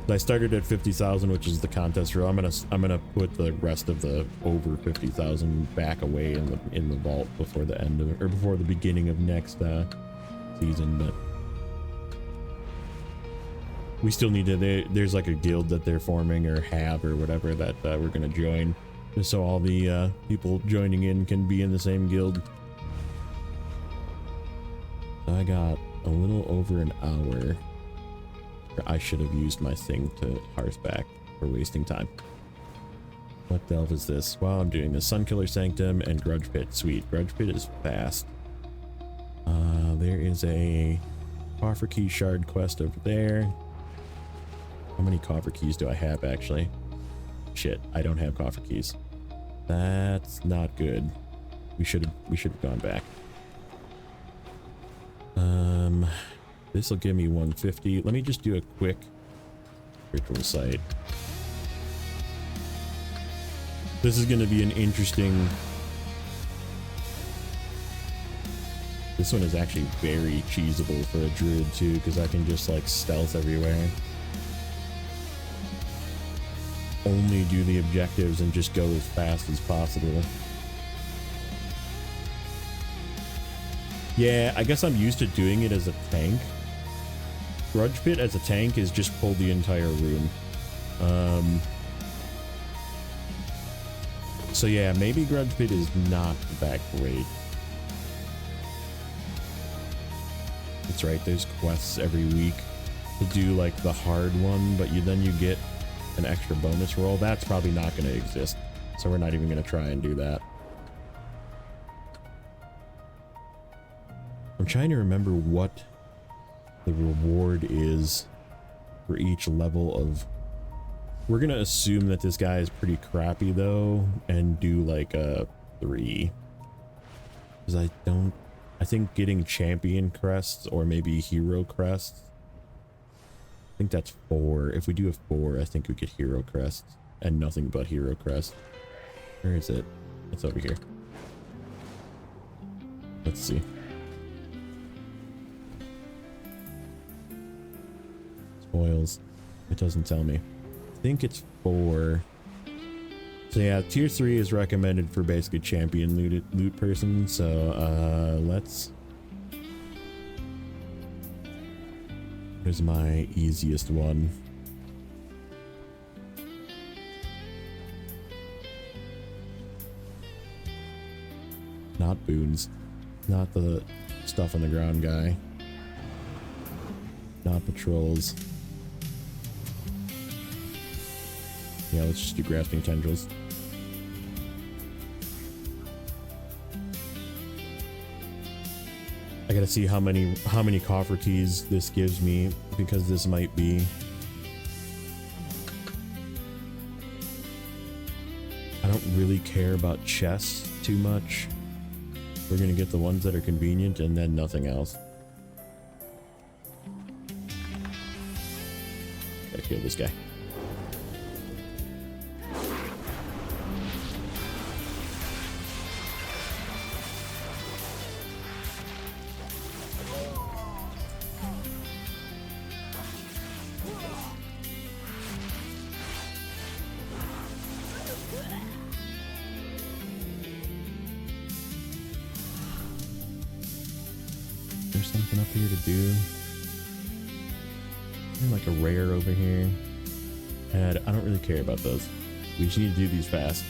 I started at 50,000, which is the contest row. I'm gonna put the rest of the over 50,000 back away in the vault before the end of, or before the beginning of next season. But we still need to. There's like a guild that they're forming or have or whatever that we're gonna join, just so all the people joining in can be in the same guild. I got a little over an hour. I should have used my thing to Hearthback for wasting time. What the hell is this? While I'm doing this, Sunkiller Sanctum and Grudge Pit. Sweet. Grudge Pit is fast. There is a Coffer Key Shard quest over there. How many Coffer Keys do I have actually? Shit, I don't have Coffer Keys. That's not good. We should have gone back. This will give me 150. Let me just do a quick ritual site. This is going to be an interesting. This one is actually very cheesable for a druid too, because I can just like stealth everywhere. Only do the objectives and just go as fast as possible. Yeah, I guess I'm used to doing it as a tank. Grudge Pit as a tank is just pull the entire room. So yeah, maybe Grudge Pit is not that great. That's right, there's quests every week to do like the hard one, but then you get an extra bonus roll. That's probably not going to exist, so we're not even going to try and do that. I'm trying to remember what the reward is for each level of... We're going to assume that this guy is pretty crappy though, and do like a 3. Because I think getting champion crests or maybe hero crests, I think that's 4. If we do a 4, I think we get hero crests and nothing but hero crests. Where is it? It's over here. Let's see. Spoils. It doesn't tell me. I think it's 4. So yeah, tier 3 is recommended for basically champion loot person. So let's... Here's my easiest one. Not boons. Not the stuff on the ground guy. Not patrols. Yeah, let's just do grasping tendrils. I gotta see how many coffer keys this gives me, because this might be... I don't really care about chests too much. We're gonna get the ones that are convenient and then nothing else. Gotta kill this guy. There's something up here to do. There's like a rare over here. And I don't really care about those. We just need to do these fast.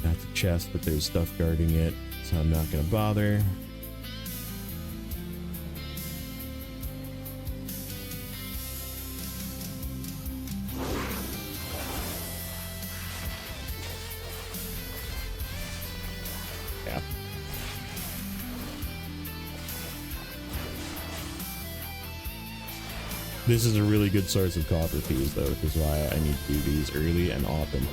That's a chest, but there's stuff guarding it, so I'm not gonna bother. This is a really good source of copper keys though, which is why I need to do these early and often.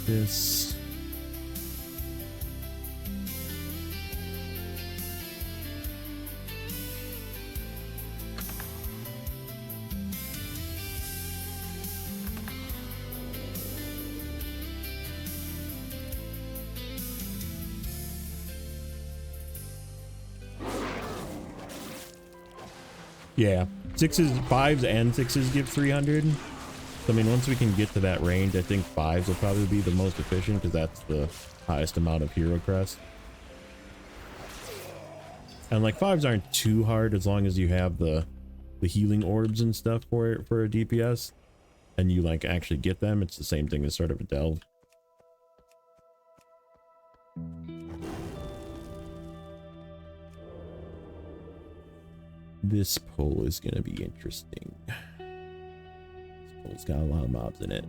This... Yeah, 5s and 6s give 300. So, I mean, once we can get to that range, I think 5s will probably be the most efficient because that's the highest amount of hero crest. And like 5s aren't too hard as long as you have the healing orbs and stuff for a DPS, and you like actually get them. It's the same thing as sort of a delve. This pull is gonna be interesting. This pull's got a lot of mobs in it.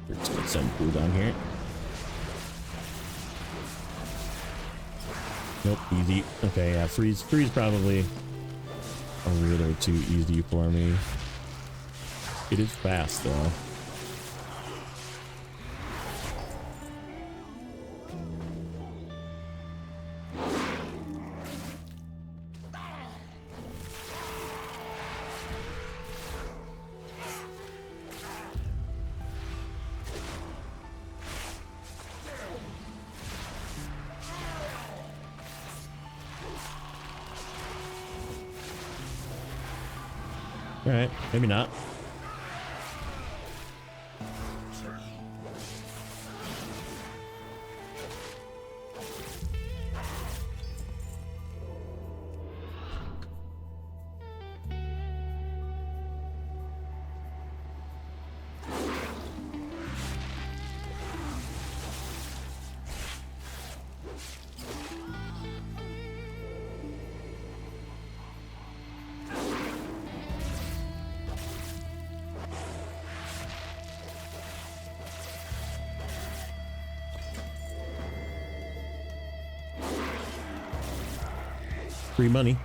We're just gonna send cooldown here. Nope, easy. Okay, yeah, three's probably a little too easy for me. It is fast though. Alright, maybe not. Free money.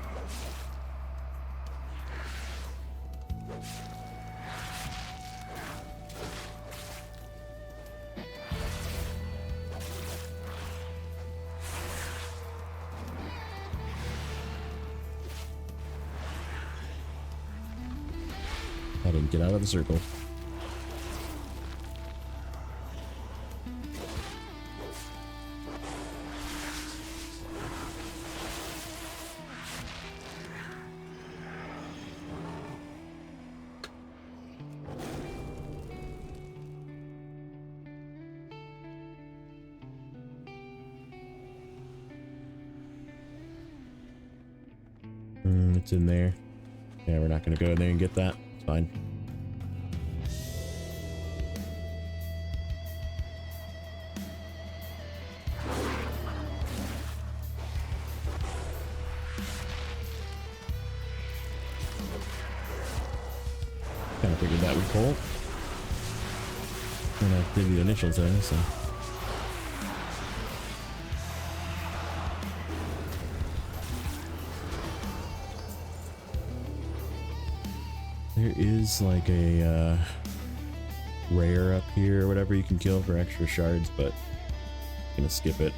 I didn't get out of the circle. It's in there. Yeah, we're not going to go in there and get that. It's fine. Kind of figured that would pull when I did the initial thing, so. There is like a rare up here or whatever you can kill for extra shards, but I'm gonna skip it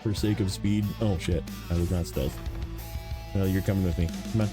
for sake of speed. Oh shit, I was not stealth. No, you're coming with me. Come on.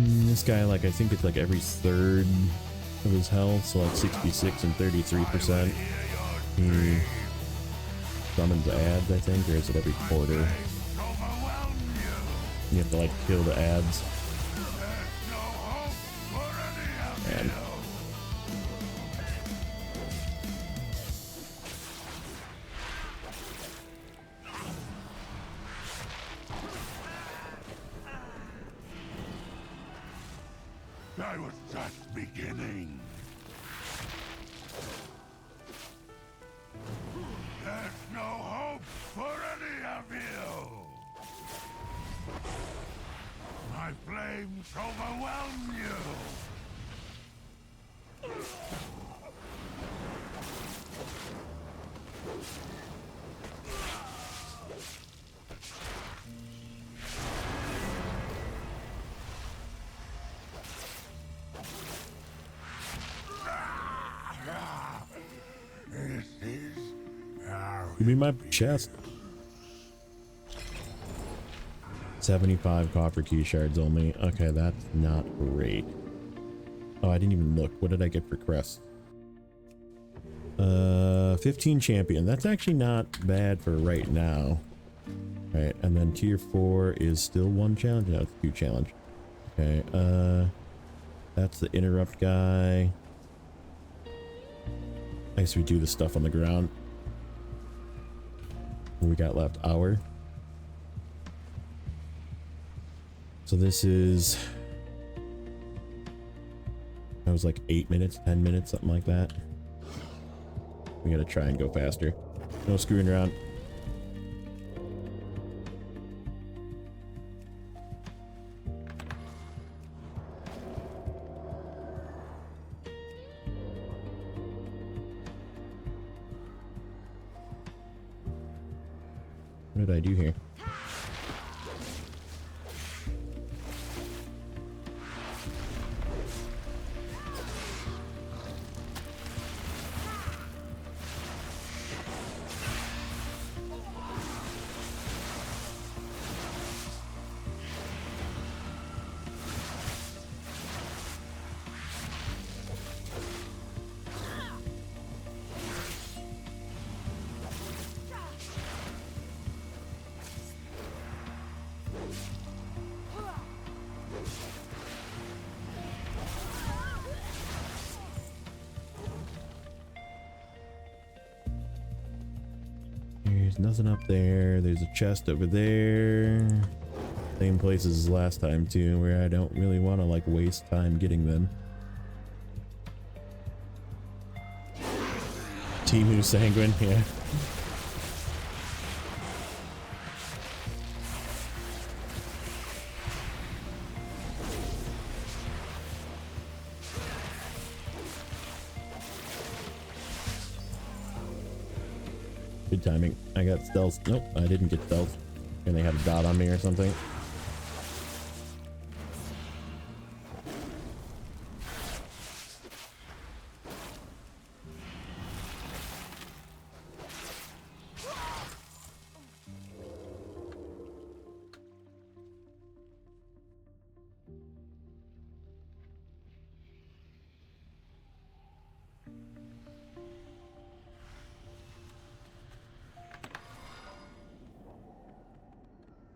This guy, like, I think it's like every third of his health, so like 66 and 33%. He summons ads, I think, or is it every quarter? You have to like kill the ads. And I was just beginning. There's no hope for any of you. My flames overwhelm you. give me my chest. 75 copper key shards only. Okay, that's not great. Oh, I didn't even look. What did I get for crest? 15 champion. That's actually not bad for right now. Right, and then tier 4 is still 1 challenge. No, it's 2 challenge. Okay, that's the interrupt guy. I guess we do the stuff on the ground. What we got left? Hour. So this is, that was like 8 minutes, 10 minutes, something like that. We gotta try and go faster. No screwing around. What did I do here? There's nothing up there. There's a chest over there. Same places as last time too, where I don't really want to like waste time getting them. Timu Sanguine, yeah. Good timing. I got stealth. Nope, I didn't get stealth. And they had a dot on me or something.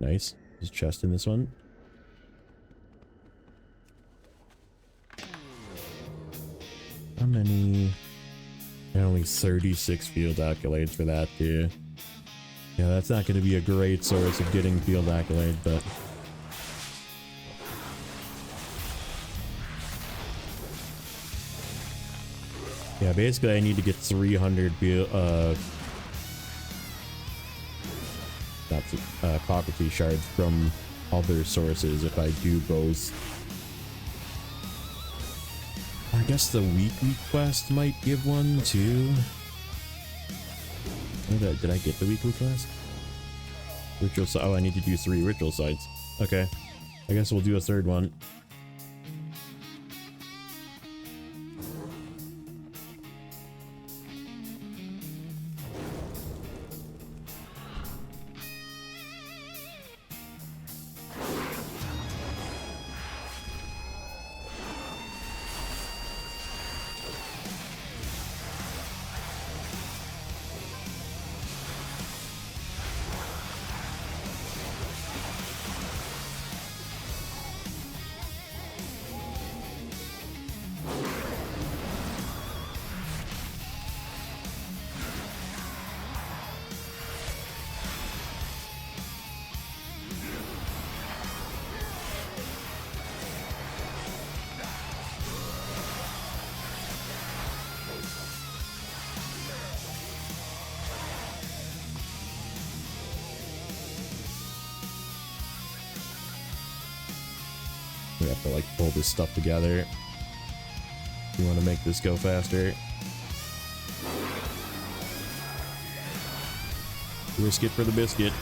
Nice. There's a chest in this one. How many? And only 36 field accolades for that too. Yeah, that's not going to be a great source of getting field accolades, but yeah, basically I need to get 300 property shards from other sources if I do both. I guess the weekly quest might give one too. Did I get the weekly quest? Ritual. Oh, I need to do 3 ritual sites. Okay, I guess we'll do a third one. We have to like pull this stuff together. You want to make this go faster. Risk it for the biscuit.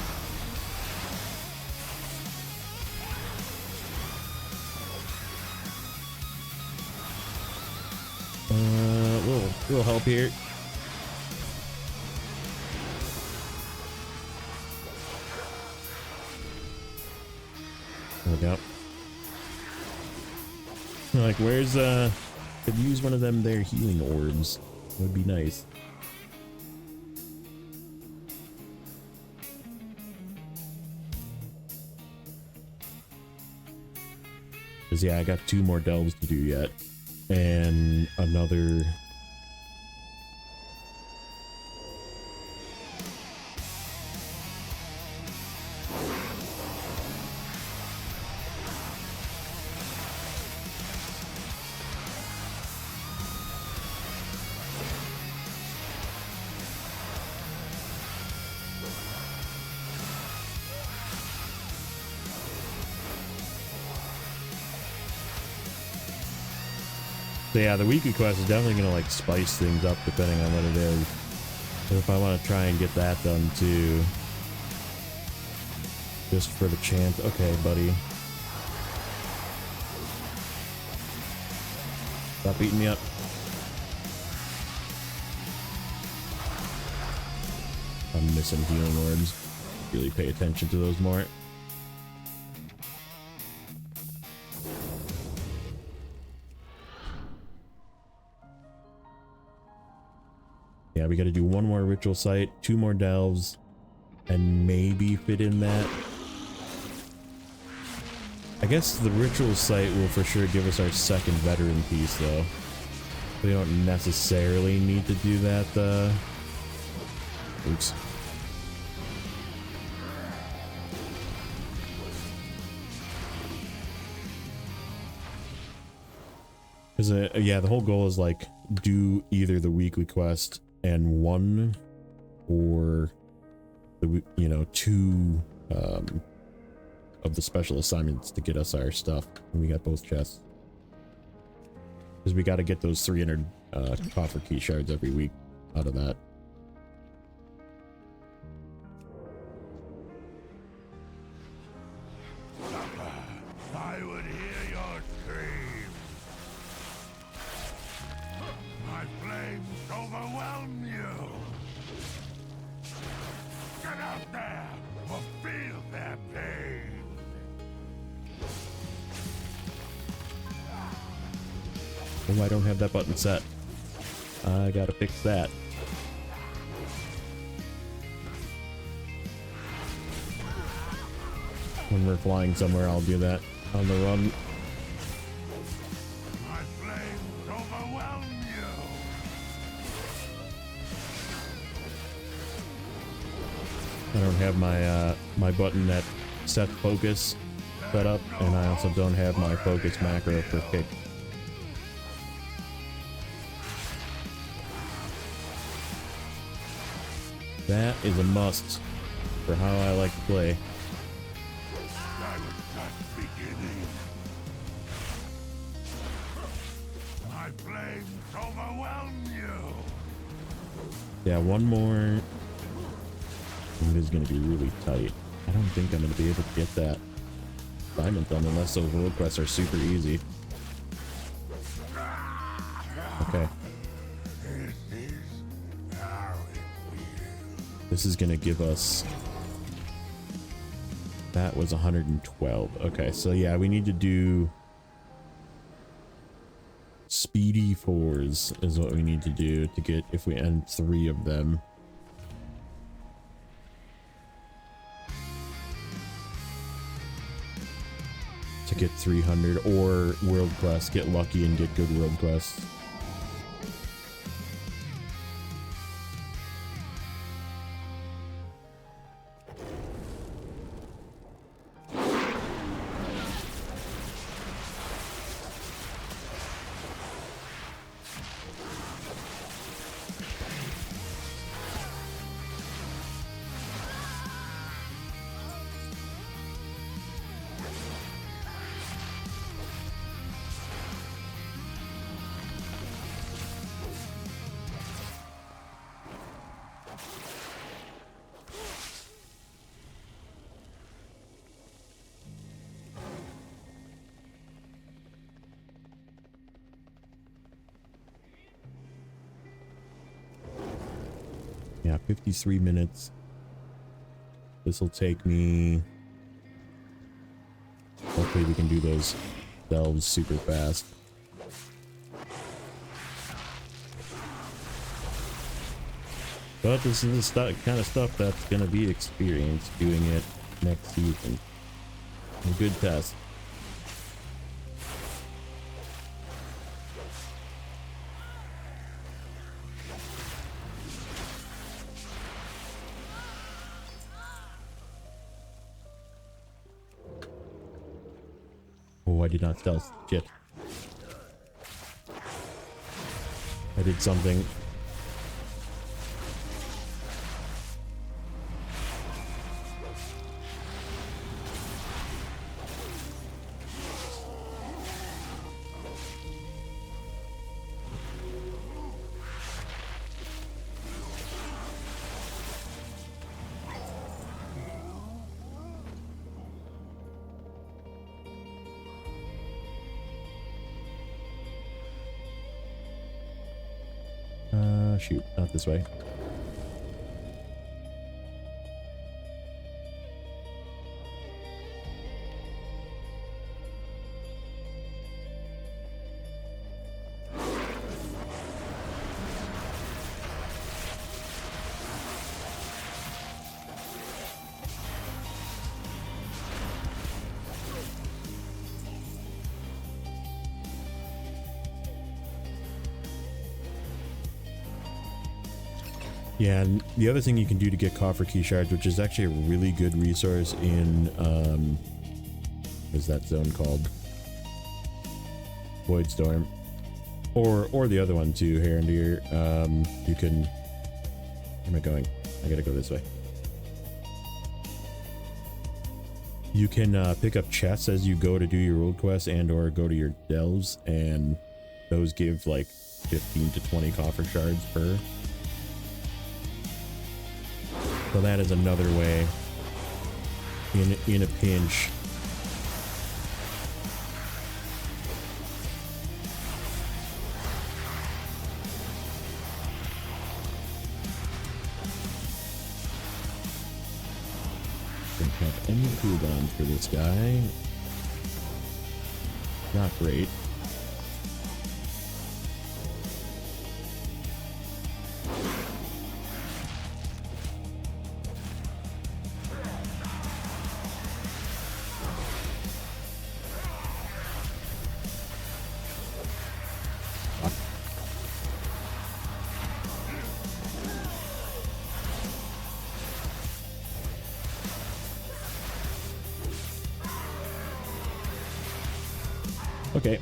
Little help here. There we go. Like, where's could use one of them there healing orbs. That would be nice. Cause yeah, I got 2 more delves to do yet. And another So yeah, the weekly quest is definitely gonna like spice things up depending on what it is. But if I want to try and get that done too, just for the chance. Okay, buddy. Stop beating me up. I'm missing healing orbs. Really pay attention to those more. Yeah, we got to do 1 more ritual site, 2 more delves, and maybe fit in that. I guess the ritual site will for sure give us our 2nd veteran piece, though. We don't necessarily need to do that. Oops. Because yeah, the whole goal is like do either the weekly quest and one, or the two of the special assignments to get us our stuff. And we got both chests. Because we got to get those 300 coffer key shards every week out of that. I would hear your screams. My flames overwhelm you. Get out there or feel their pain. Oh, I don't have that button set. I gotta fix that. When we're flying somewhere, I'll do that on the run. My flames overwhelm you. I don't have my my button that sets focus set up, and I also don't have my focus macro for kick. That is a must for how I like to play. I was just beginning. My flames overwhelm you. Yeah, one more. It is going to be really tight. I don't think I'm going to be able to get that assignment done unless those world quests are super easy. Okay. This is going to give us... That was 112. Okay, so yeah, we need to do... Speedy 4s is what we need to do to get, if we end 3 of them. To get 300, or world quests, get lucky and get good world quests. Yeah, 53 minutes. This will take me... Hopefully we can do those delves super fast. But this is the kind of stuff that's going to be experienced doing it next season. A good test. Oh, I did not stealth. Shit. I did something. Shoot, not this way. Yeah, and the other thing you can do to get coffer key shards, which is actually a really good resource in, what is that zone called? Void Storm. Or the other one too, here and here. You can. Where am I going? I gotta go this way. You can pick up chests as you go to do your world quests and or go to your delves, and those give like 15 to 20 coffer shards per. So that is another way in a pinch. Don't have any cooldowns for this guy. Not great. Okay.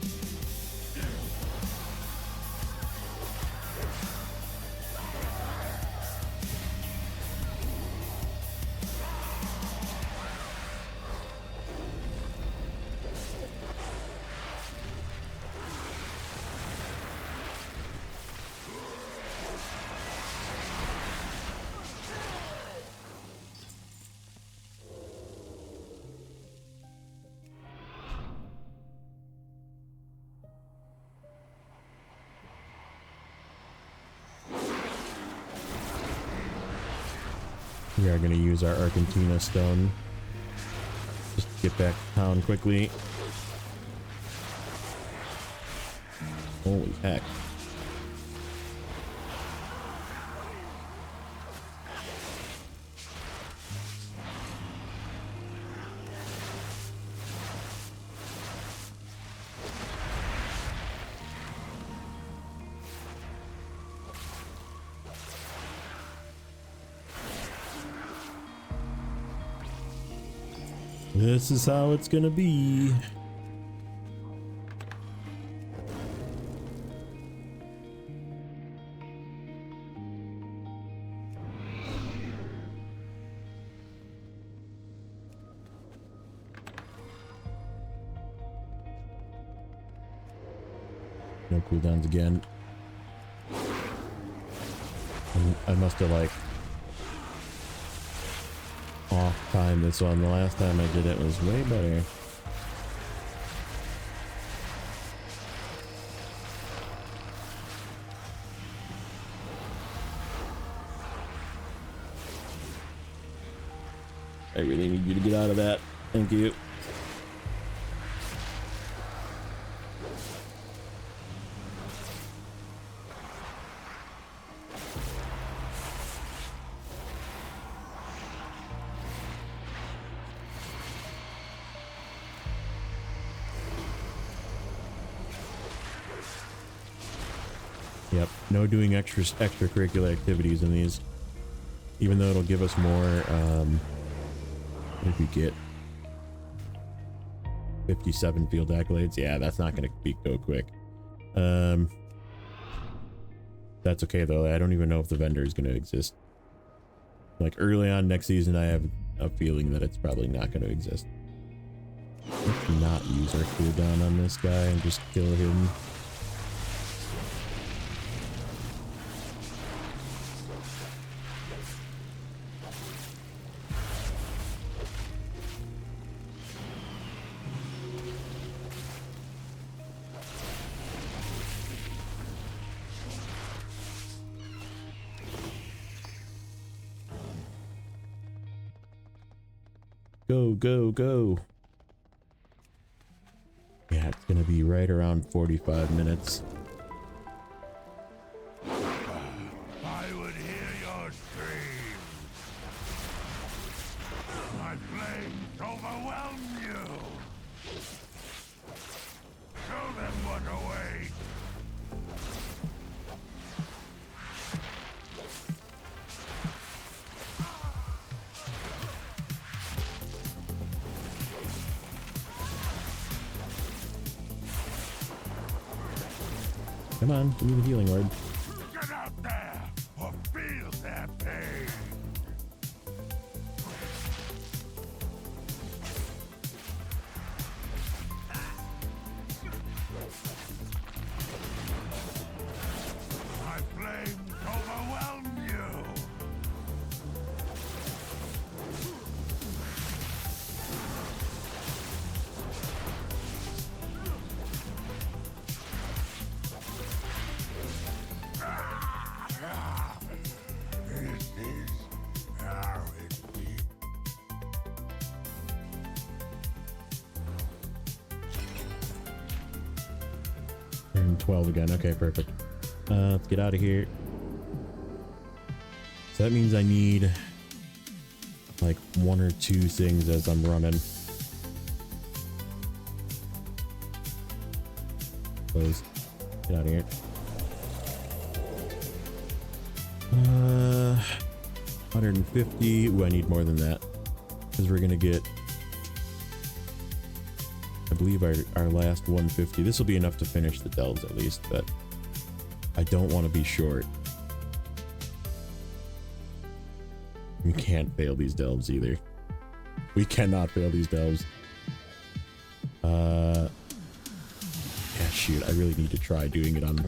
We are going to use our Argentina stone. Just get back to town quickly. Holy heck. This is how it's gonna be. No cooldowns again. I must have like off time this one. The last time I did it was way better. I really need you to get out of that. Thank you. Yep, no doing extracurricular activities in these. Even though it'll give us more, what did we get? 57 field accolades. Yeah, that's not gonna go quick. That's okay though. I don't even know if the vendor is gonna exist. Like early on next season, I have a feeling that it's probably not gonna exist. Let's not use our cooldown on this guy and just kill him. Go, go, go. Yeah, it's gonna be right around 45 minutes. I would hear your screams. My flames overwhelm you. Show them what awaits. Come on, give me the healing word. Get out there or feel their pain. My flames overwhelm you. This is how it be. And 12 again. Okay, perfect. Let's get out of here. So that means I need like 1 or 2 things as I'm running. Close. Get out of here. 150. Ooh, I need more than that. Because we're gonna get, I believe, our last 150. This will be enough to finish the delves at least, but I don't want to be short. We can't fail these delves either. We cannot fail these delves. Yeah, shoot, I really need to try doing it on.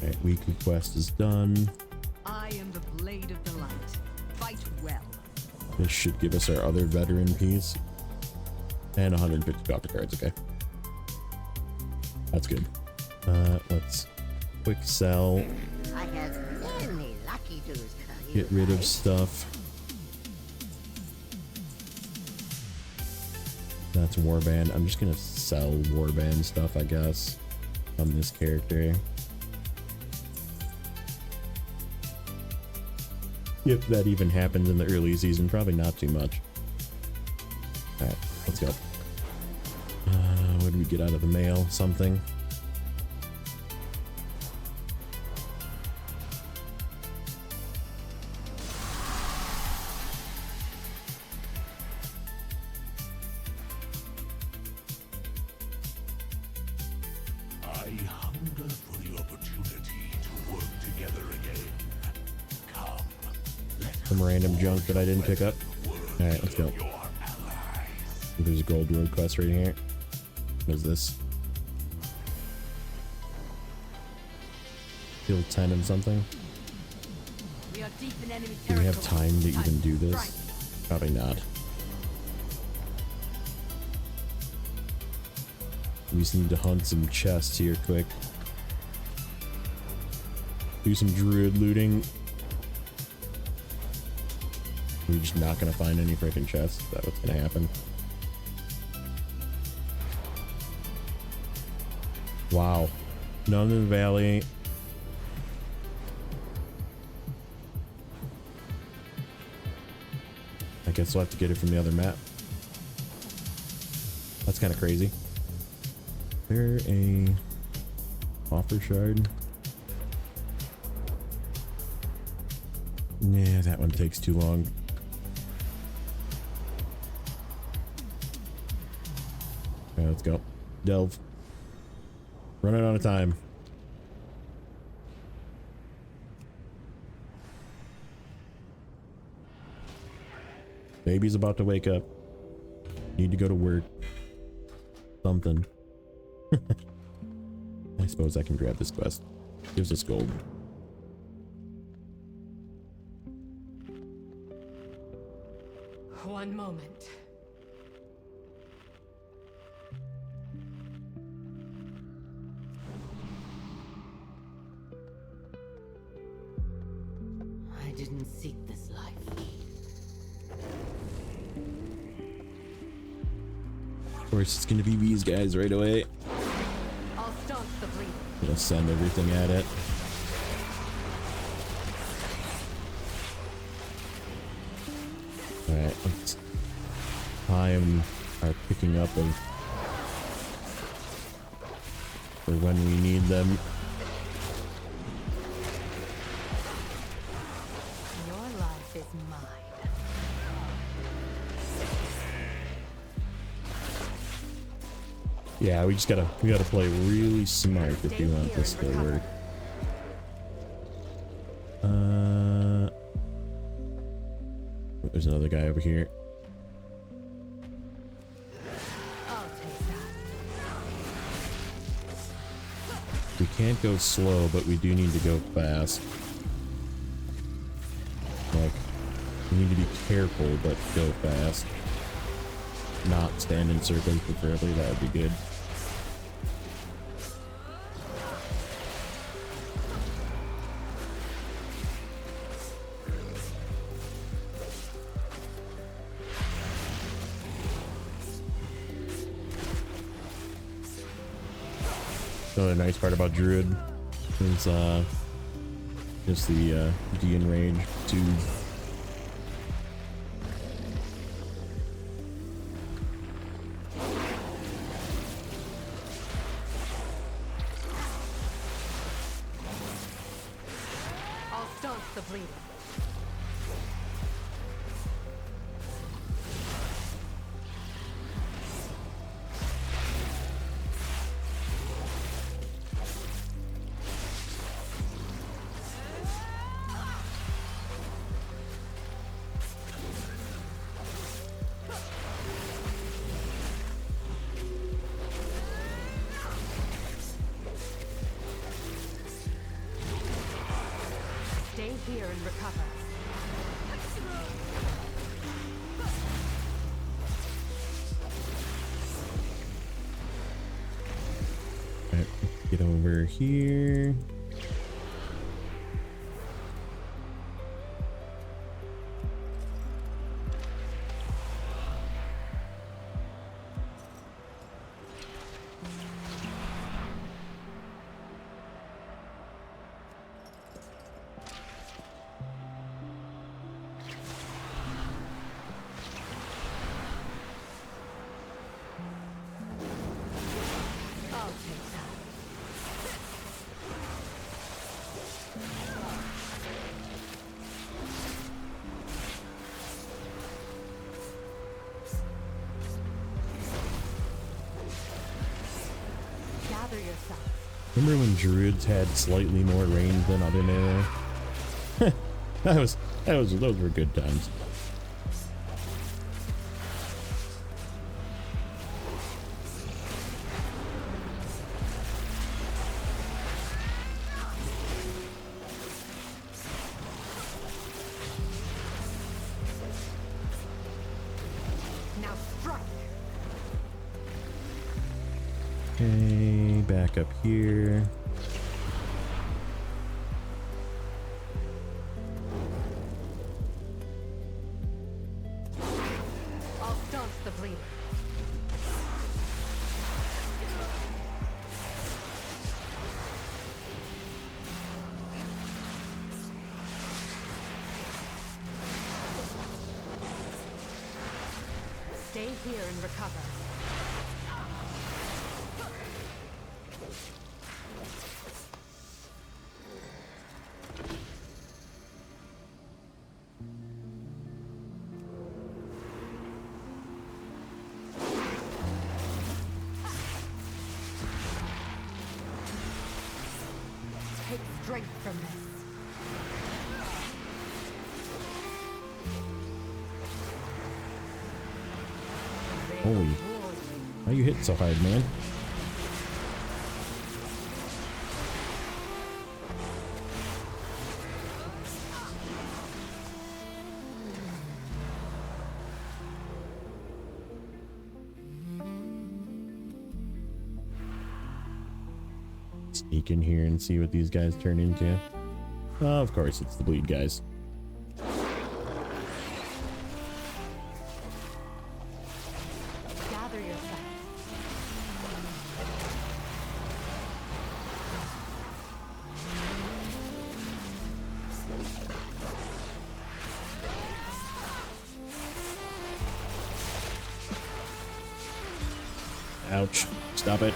Alright, weekly quest is done. I am the blade of the light. Fight well. This should give us our other veteran piece. And 150 copper cards, okay. That's good. Let's quick sell. I have many lucky dues. Get rid of stuff. That's warband. I'm just gonna sell warband stuff, I guess, on this character. If that even happens in the early season, probably not too much. Alright, let's go. What did we get out of the mail? Something. I hunger for the opportunity to work together again. Come, Some random junk that I didn't pick up. Alright, let's go. your allies. There's a gold road quest right here. What is this? Kill 10 of something. We are deep in enemy Do we territory. have time to even do this? Strike. Probably not. We just need to hunt some chests here quick. Do some druid looting. We're just not gonna find any freaking chests. Is that what's gonna happen? Wow. None in the valley. I guess we'll have to get it from the other map. That's kind of crazy. Is there a offer shard? Yeah, that one takes too long. Okay, let's go. Delve. Running out of time. Baby's about to wake up. Need to go to work. Something. I suppose I can grab this quest. Gives us gold. One moment. I didn't seek this life. Of course, it's gonna be these guys right away. I'll start the bleeding. Gonna send everything at it. Alright, let's time our picking up of for when we need them. Your life is mine. Yeah, we gotta play really smart if we want this to work. There's another guy over here. I'll take that. We can't go slow, but we do need to go fast. Like, we need to be careful, but go fast. Not stand in circles, preferably. That would be good. Another nice part about Druid is just the de-enrage tube. I'll stance the bleeding. Stay here and recover. Alright, get over here. I'll take that. Gather yourself. Remember when Druids had slightly more range than other melee? Those were good times. Now strike. Okay, back up here. I'll stance the bleeding. Stay here and recover. Take strength from this. Holy, why you hitting so hard, man? Sneak in here and see what these guys turn into. Oh, of course, it's the bleed guys. Gather yourself. Ouch. Stop it.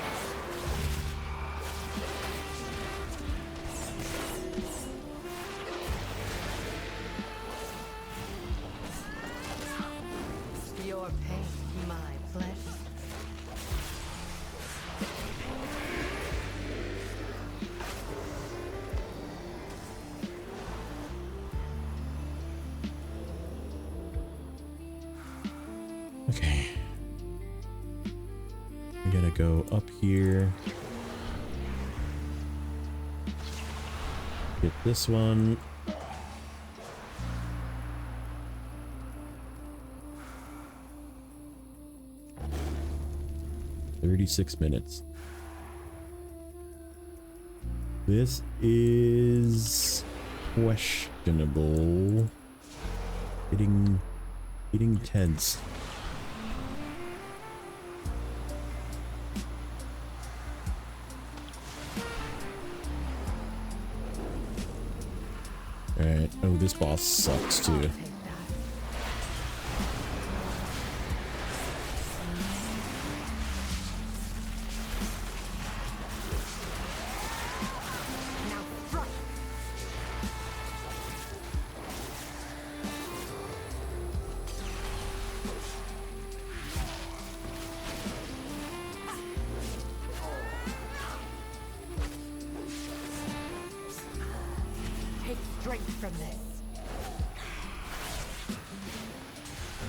Your pain, my flesh. Okay. We gotta go up here. Get this one. $36. This is questionable. Getting tense. Alright. Oh, this boss sucks too.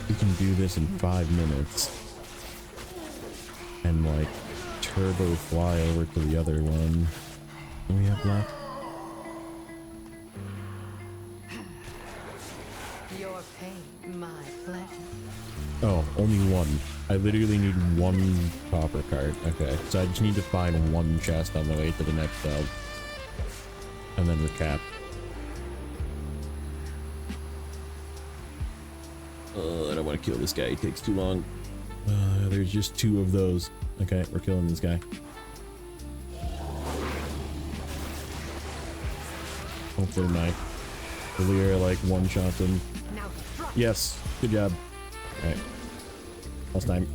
We can do this in 5 minutes. And like turbo fly over to the other one. What do we have left? Your pain, my pleasure. Oh, only one. I literally need one copper card. Okay, so I just need to find one chest on the way to the next belt. And then recap. I don't want to kill this guy. He takes too long. There's just 2 of those. Okay, we're killing this guy. Hopefully my Valyria like one-shots him. Yes, good job. Alright. Last time.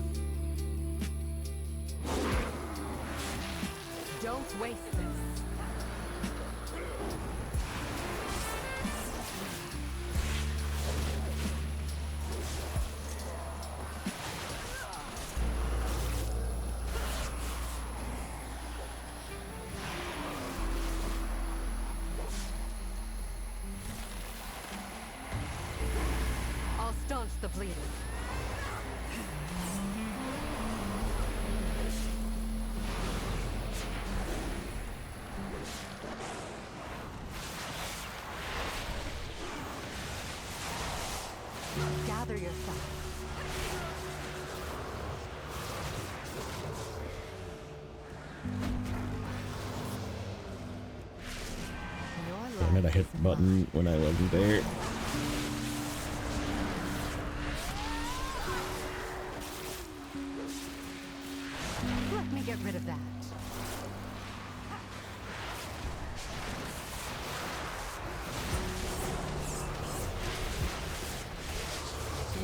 Don't waste this. I'll staunch the bleeding. Gather yourself. Damn it, I hit the button when I wasn't there. Let me get rid of that.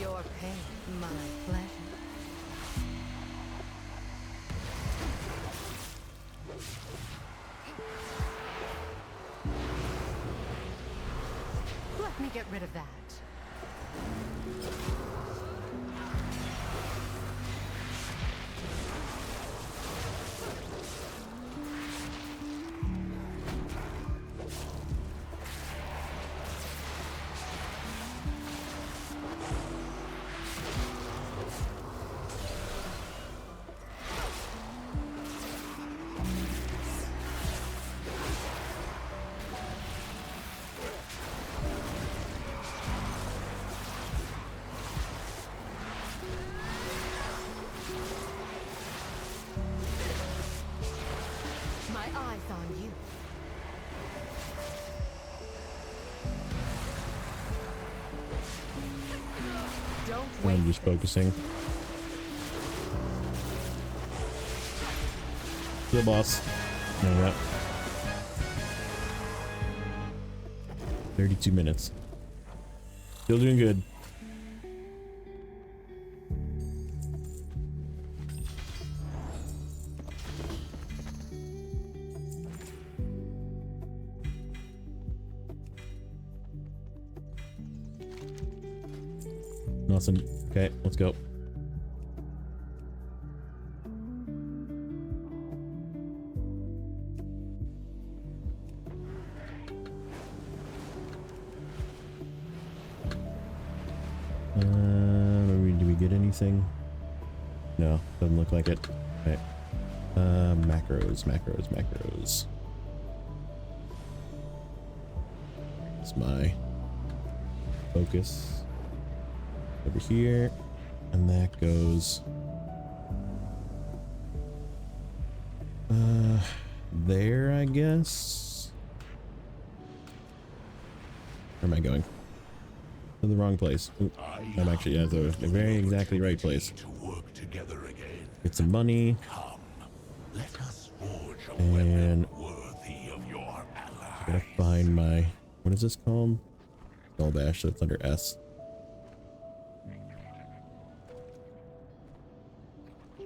Your pain, my pleasure. Let me get rid of that. My eyes on you. Don't I'm waste just this. focusing. Kill boss. There we go. 32 minutes. Still doing good. Nothing. Okay, let's go. you get anything? No, doesn't look like it. Okay. Macros. That's my focus over here, and that goes there, I guess. Where am I going? To the wrong place. Ooh, I'm actually at the very exactly right place. Get some money. And I gotta find my, what is this called? Skull Dash, so it's under S.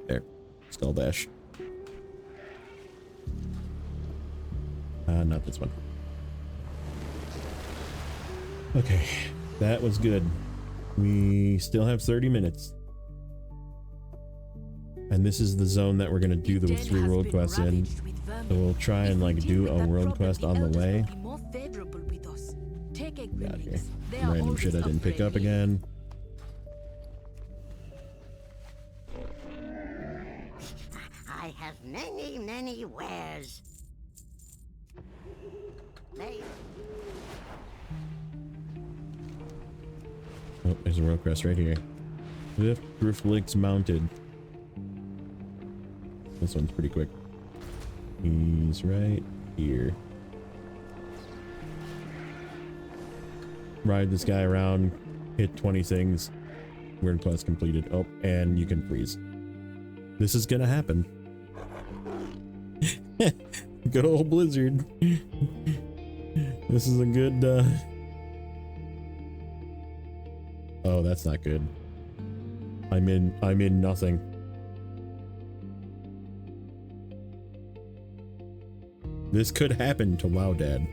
There, Skull Dash. Not this one. Okay, that was good. We still have 30 minutes. And this is the zone that we're gonna do the 3 world quests in. So we'll try and like do a world quest on the way. Get out of here. Some random shit I didn't pick up again. I have many wares. Oh, there's a world quest right here. Swift Roof Links Mounted. This one's pretty quick. He's right here. Ride this guy around, hit 20 things. Weird quest completed. Oh, and you can freeze. This is gonna happen. Good old Blizzard. This is a good, oh, that's not good. I'm in nothing. This could happen to Wowdad.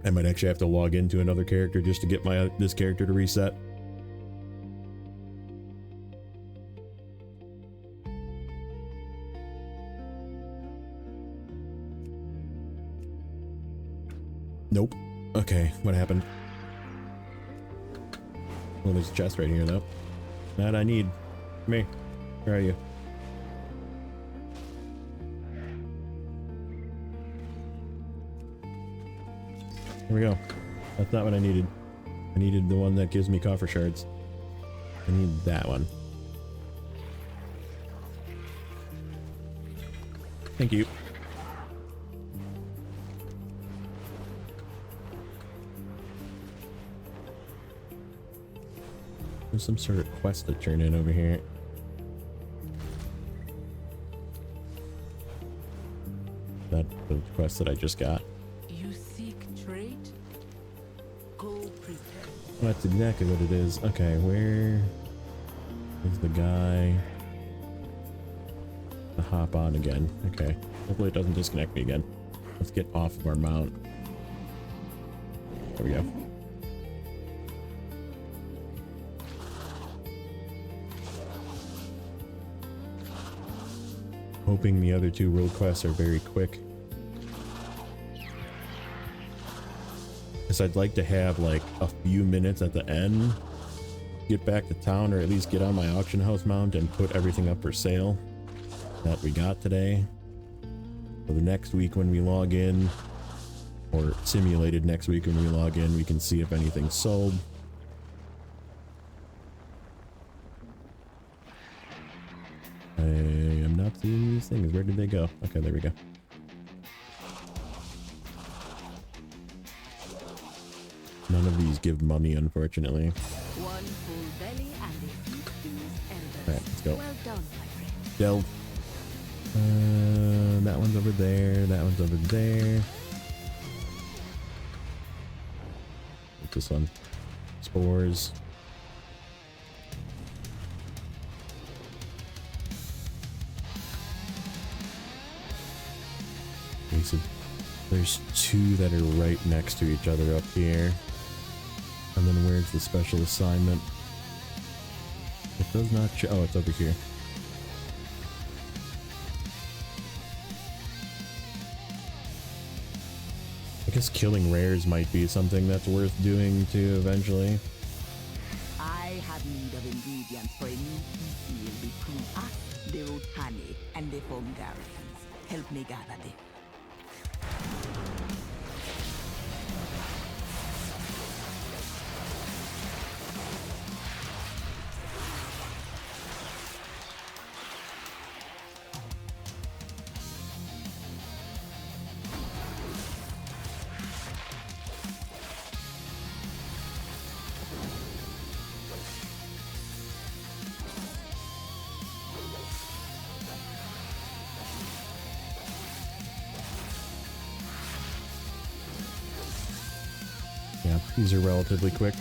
I might actually have to log into another character just to get this character to reset. Nope. Okay, what happened? Well, there's a chest right here, though. That I need. Come here. Where are you? Here we go. That's not what I needed. I needed the one that gives me coffer shards. I need that one. Thank you. There's some sort of quest to turn in over here. That the quest that I just got. You seek trade? Go prepare. That's exactly what it is. Okay, where is the guy? To hop on again. Okay. Hopefully it doesn't disconnect me again. Let's get off of our mount. There we go. Hoping the other 2 world quests are very quick. Because I'd like to have like a few minutes at the end, get back to town, or at least get on my auction house mount and put everything up for sale that we got today. So the next week when we log in, or simulated next week when we log in, we can see if anything's sold. I am not seeing these things. Where did they go? Okay, there we go. None of these give money, unfortunately. One full belly and a few things elders. Alright, let's go. Well done, my friend. Delve. That one's over there. That one's over there. What's this one? Spores. Okay, so there's 2 that are right next to each other up here. And then where's the special assignment? It does not show. Oh, it's over here. I guess killing rares might be something that's worth doing too eventually. I have need of ingredients for a new peace deal between us, the Rotani, and the Fongarians. Help me gather them. Yeah, these are relatively quick.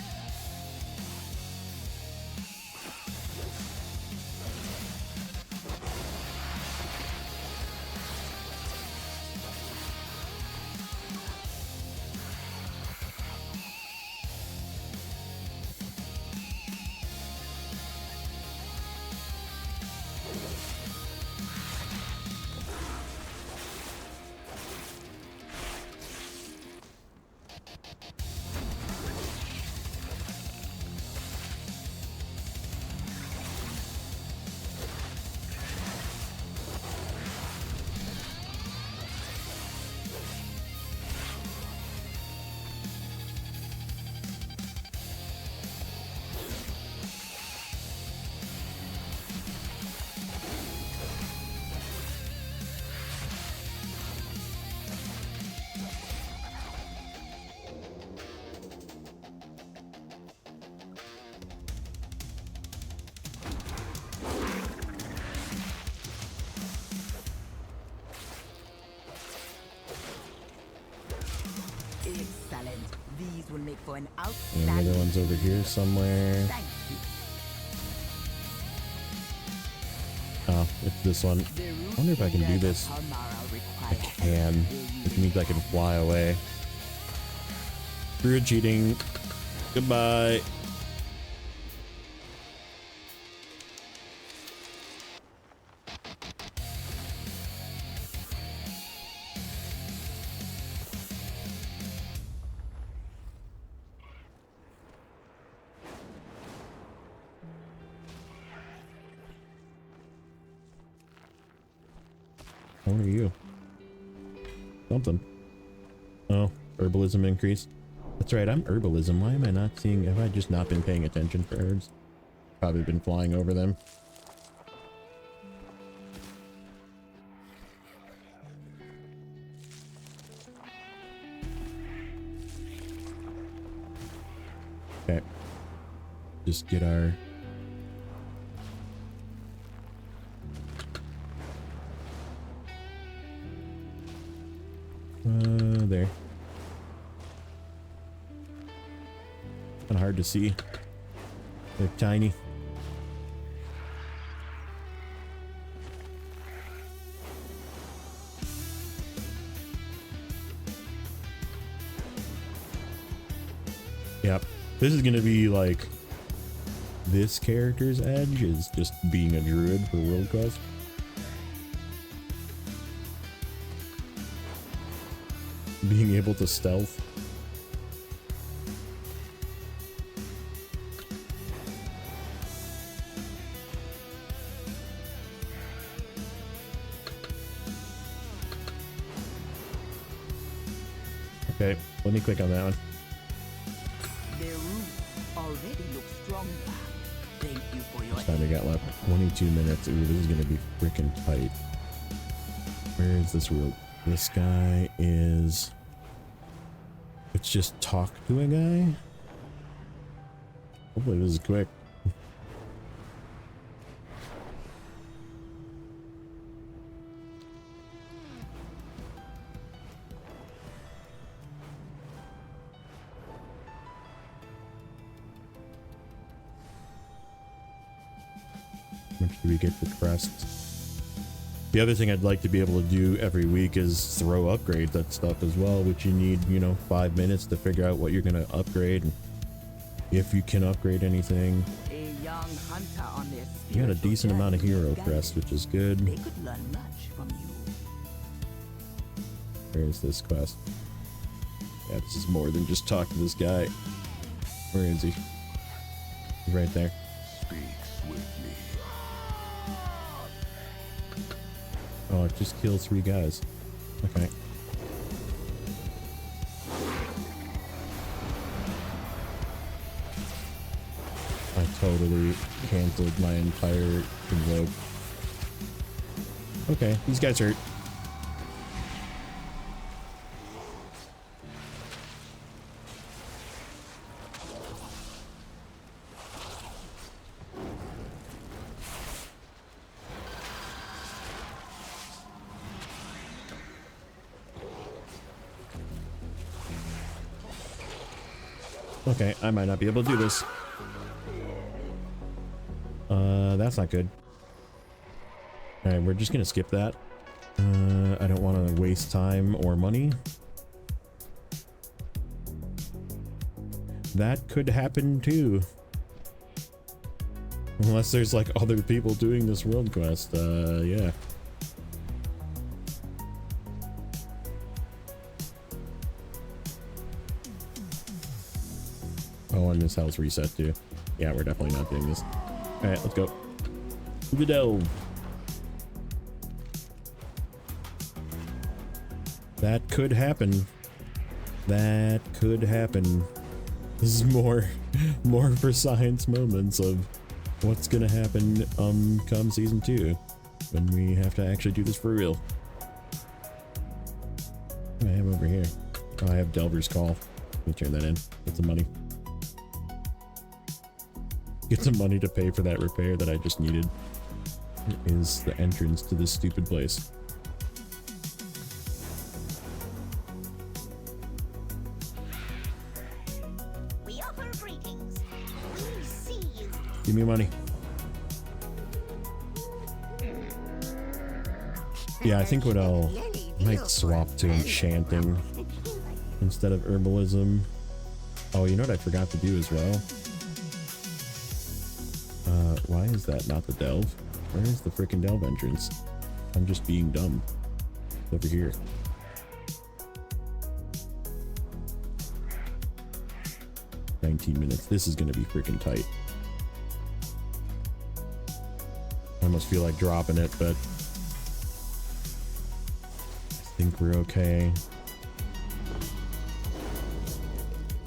Excellent. These will make for an And the outstanding. other one's over here somewhere. Thank you. Oh, it's this one. I wonder if I can do this. I can. It means I can fly away. Screw cheating. Goodbye. What are you? Something. Oh, herbalism increase. That's right, I'm herbalism. Why am I not seeing? Have I just not been paying attention for herbs? Probably been flying over them. Okay. Just get our... there. Kind of hard to see. They're tiny. Yep. This is gonna be like this character's edge is just being a druid for World Quest. Being able to stealth. Okay, let me click on that one. Their roots already look stronger. Thank you for your How much time we got left? 22 minutes. Ooh, this is gonna be freaking tight. Where is this route? This guy is... Let's just talk to a guy. Hopefully this is quick. How much do we get for crests? The other thing I'd like to be able to do every week is throw upgrades at stuff as well, which you need, you know, 5 minutes to figure out what you're going to upgrade and if you can upgrade anything. A young hunter on their You got a spiritual decent amount of journey hero to crest, guide which is good. They could learn much from you. Where is this quest? Yeah, this is more than just talk to this guy. Where is he? Right there. Speak swiftly. Oh, it just kills 3 guys. Okay. I totally canceled my entire invoke. Okay, these guys hurt. Okay, I might not be able to do this. That's not good. Alright, we're just gonna skip that. I don't want to waste time or money. That could happen too. Unless there's like other people doing this world quest, yeah. Oh, and this house reset too. Yeah, we're definitely not doing this. Alright, let's go. To the delve. That could happen. That could happen. This is more for science moments of what's gonna happen come season 2 when we have to actually do this for real. What do I have over here? Oh, I have Delver's Call. Let me turn that in. Get some money. Get some money to pay for that repair that I just needed. It is the entrance to this stupid place. We offer greetings. We see you. Give me money. Yeah, I think what I'll might swap to enchanting instead of herbalism. Oh, you know what I forgot to do as well? Why is that not the delve? Where is the freaking delve entrance? I'm just being dumb. It's over here. $19 minutes. This is gonna be freaking tight. I almost feel like dropping it, but I think we're okay.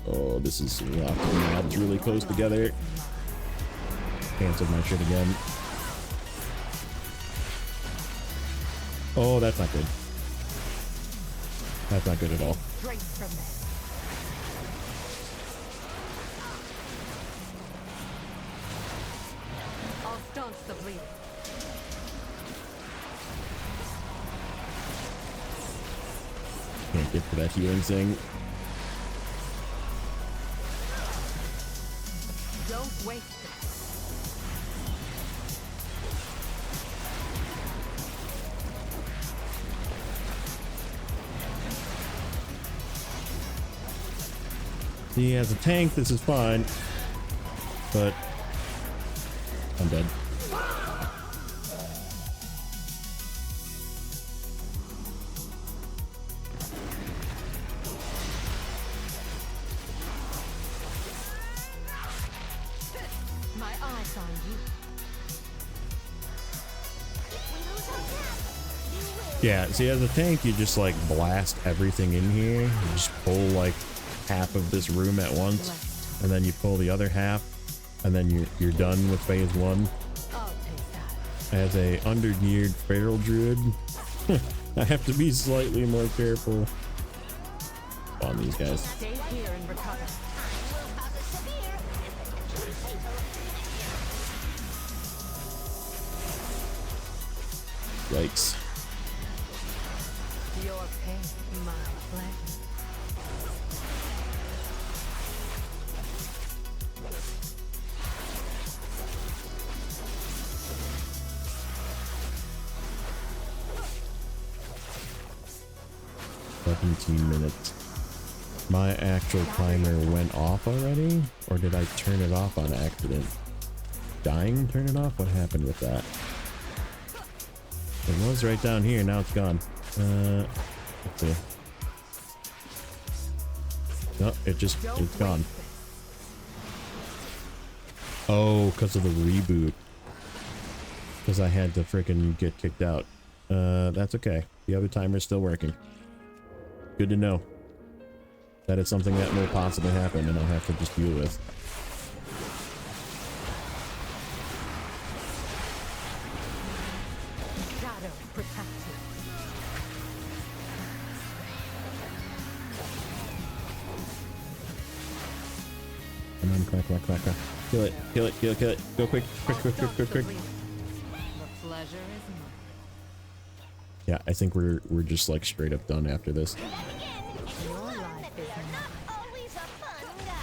Oh, this is locking mobs really close together. Canceled my shit again. Oh, that's not good. That's not good at all. Straight from there. I'll staunch the bleeding. Can't get to that healing thing. Don't waste it. See, as a tank, this is fine. But I'm dead. My eyes on you. Yeah, see, as a tank, you just like blast everything in here. You just pull like half of this room at once, and then you pull the other half, and then you're done with phase 1. I'll take that. As a under-geared feral druid, I have to be slightly more careful on these guys. Stay here and recover. Yikes. Your pain, my pleasure. Minutes. My actual timer went off already? Or did I turn it off on accident? Dying turn it off? What happened with that? It was right down here, now it's gone. Let's see. No, it's gone. Oh, because of the reboot. Because I had to freaking get kicked out. That's okay. The other timer's still working. Good to know. That is something that will possibly happen and I'll have to just deal with. Shadow protected. Come on, crack, crack, crack, crack. Kill it, kill it, kill it, kill it. Go quick, quick, quick, quick, quick, quick. The pleasure is mine. Yeah, I think we're just like straight up done after this. Then again, it's Your well known life that we is are not always a fun guy.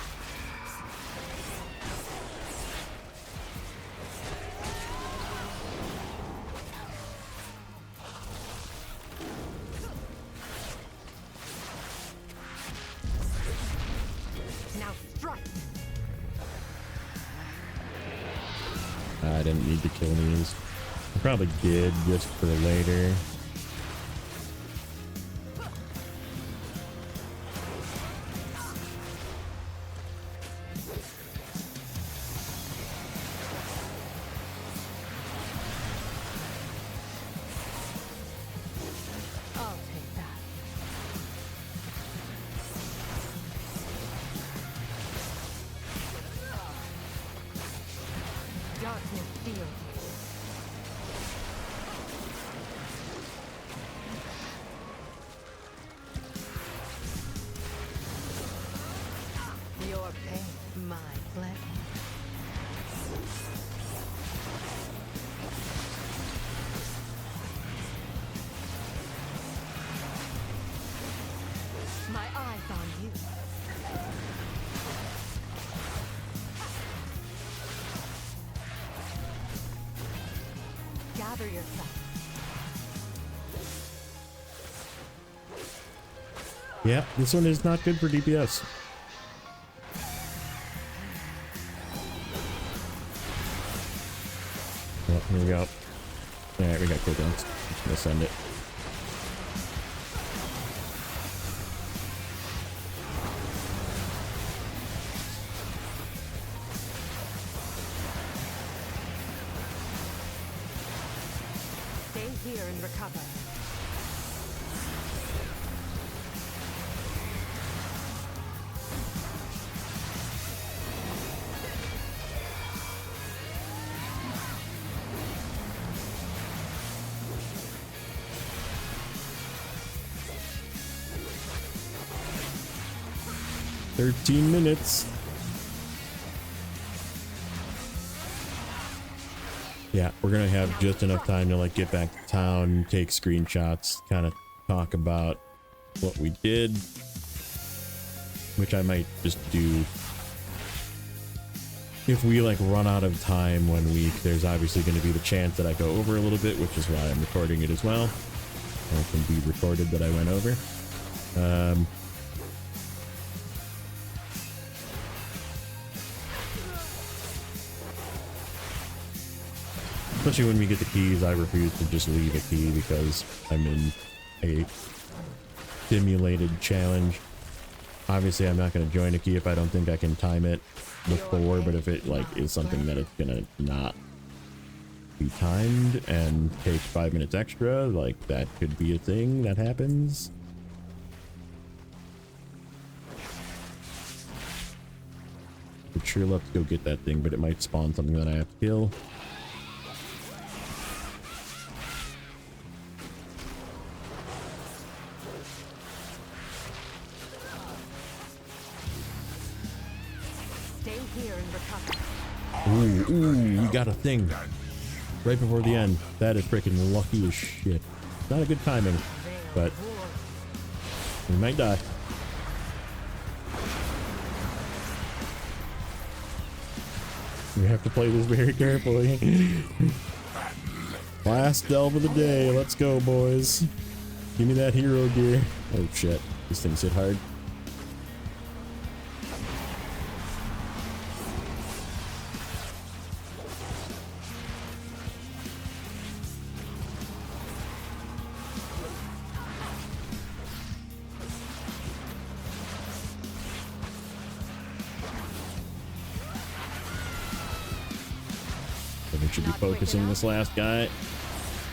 Now strike. I didn't need to kill these. I probably did just for later. I'll take that. Darkness feels you. Your pain, my pleasure. My eyes on you. Gather yourself. Yeah, this one is not good for DPS. Well, here we go. Alright, we got cooldowns. Just gonna send it. Stay here and recover. "13 minutes." Yeah, we're gonna have just enough time to like get back to town, take screenshots, kind of talk about what we did, which I might just do if we like run out of time 1 week. There's obviously going to be the chance that I go over a little bit, which is why I'm recording it as well. It can be recorded that I went over. Especially when we get the keys, I refuse to just leave a key because I'm in a simulated challenge. Obviously, I'm not going to join a key if I don't think I can time it before, but if it like is something that it's going to not be timed and take 5 minutes extra, like that could be a thing that happens. Would sure love to go get that thing, but it might spawn something that I have to kill. Stay here and recover. Ooh, we got a thing right before the end. That is freaking lucky as shit. Not a good timing, but we might die. We have to play this very carefully. Last delve of the day. Let's go, boys. Give me that hero gear. Oh shit, these things hit hard. we should be focusing this last guy.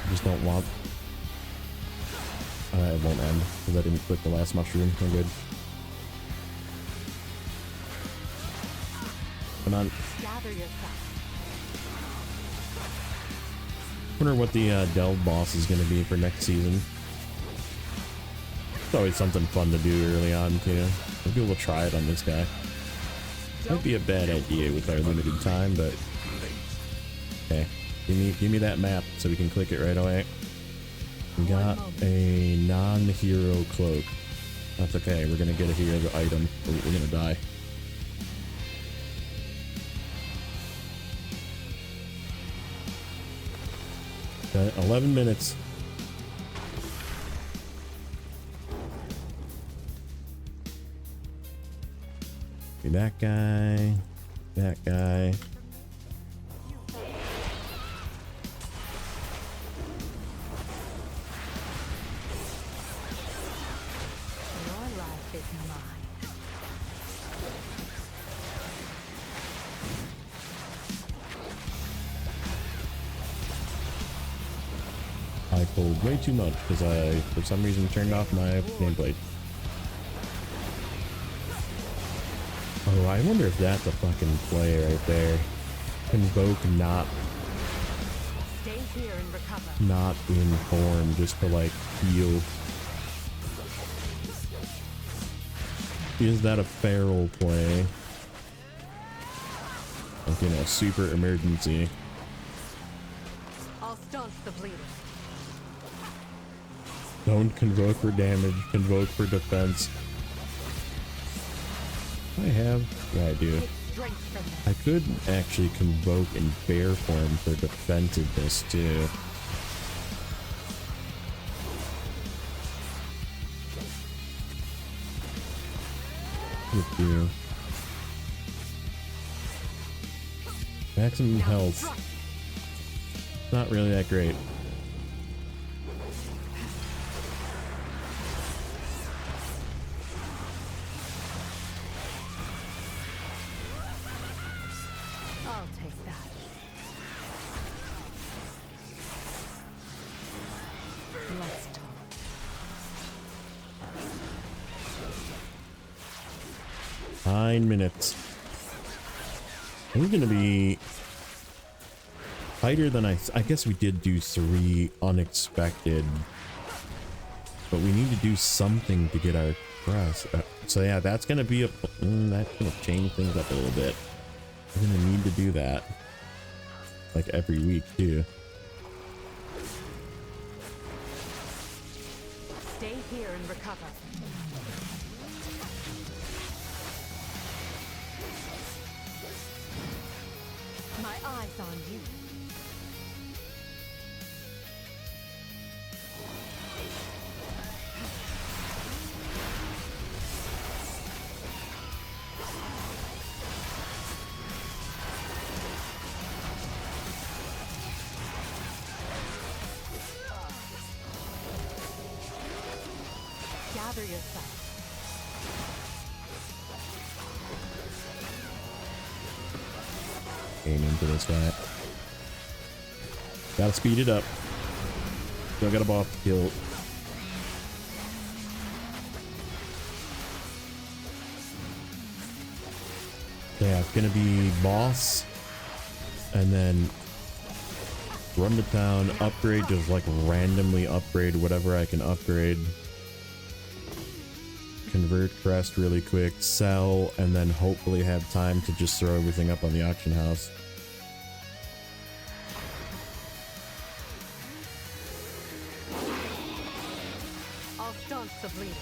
Just don't want. It won't end because I didn't click the last mushroom. I'm good. Come on. Gather yourself. Wonder what the delve boss is going to be for next season. It's always something fun to do early on too. Maybe we'll try it on this guy. Might be a bad idea with our limited time, but okay. Give me that map so we can click it right away. We got a non-hero cloak. That's okay. We're gonna get a hero item. We're gonna die. Okay, 11 minutes. Be that guy. That guy. Your life is mine. I pulled way too much because I, for some reason, turned off my nameplate. Oh, I wonder if that's a fucking play right there. Invoke not Stay here and recover. not in form just to like heal. Is that a feral play? Like in a super emergency. I'll staunch the bleeding. Don't convoke for damage, convoke for defense. I have? Yeah, I do. Take strength from them. I could actually convoke in bear form for defensiveness too. With you. Maximum health. Not really that great. I'll take that. Let's talk. Nine minutes. Are we gonna be tighter than I guess we did do 3 unexpected, but we need to do something to get our crest. So yeah, that's gonna be that's gonna change things up a little bit. We're gonna need to do that like every week too. Stay here and recover. My eyes on you. Gather yourself. Aim into this guy. Gotta speed it up. Still got a boss to kill. Yeah, it's gonna be boss, and then run to town, upgrade, just like randomly upgrade whatever I can upgrade. Convert crest really quick, sell, and then hopefully have time to just throw everything up on the auction house. I'll staunch the bleeding.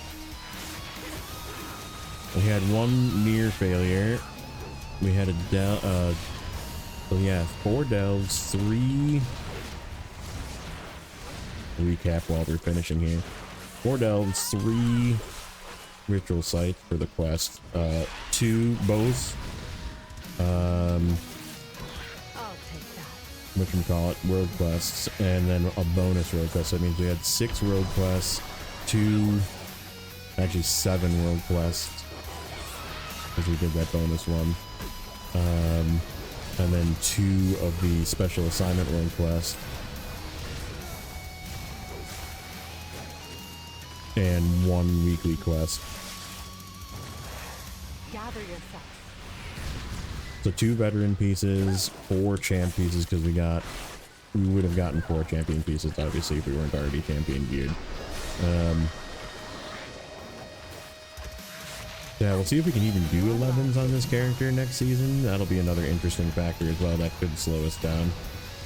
We had one near failure. We had a so yeah, 4 delves, 3 recap while we're finishing here. 4 delves, 3 ritual sites for the quest, 2 both I'll take that. whatchamacallit, world quests, and then a bonus world quest. That means we had 6 world quests, 2, actually 7 world quests, because we did that bonus one. and then 2 of the special assignment world quest, and 1 weekly quest. Gather yourself. So 2 veteran pieces, 4 champ pieces, because we would have gotten 4 champion pieces, obviously, if we weren't already champion geared. Yeah, we'll see if we can even do 11s on this character next season. That'll be another interesting factor as well. That could slow us down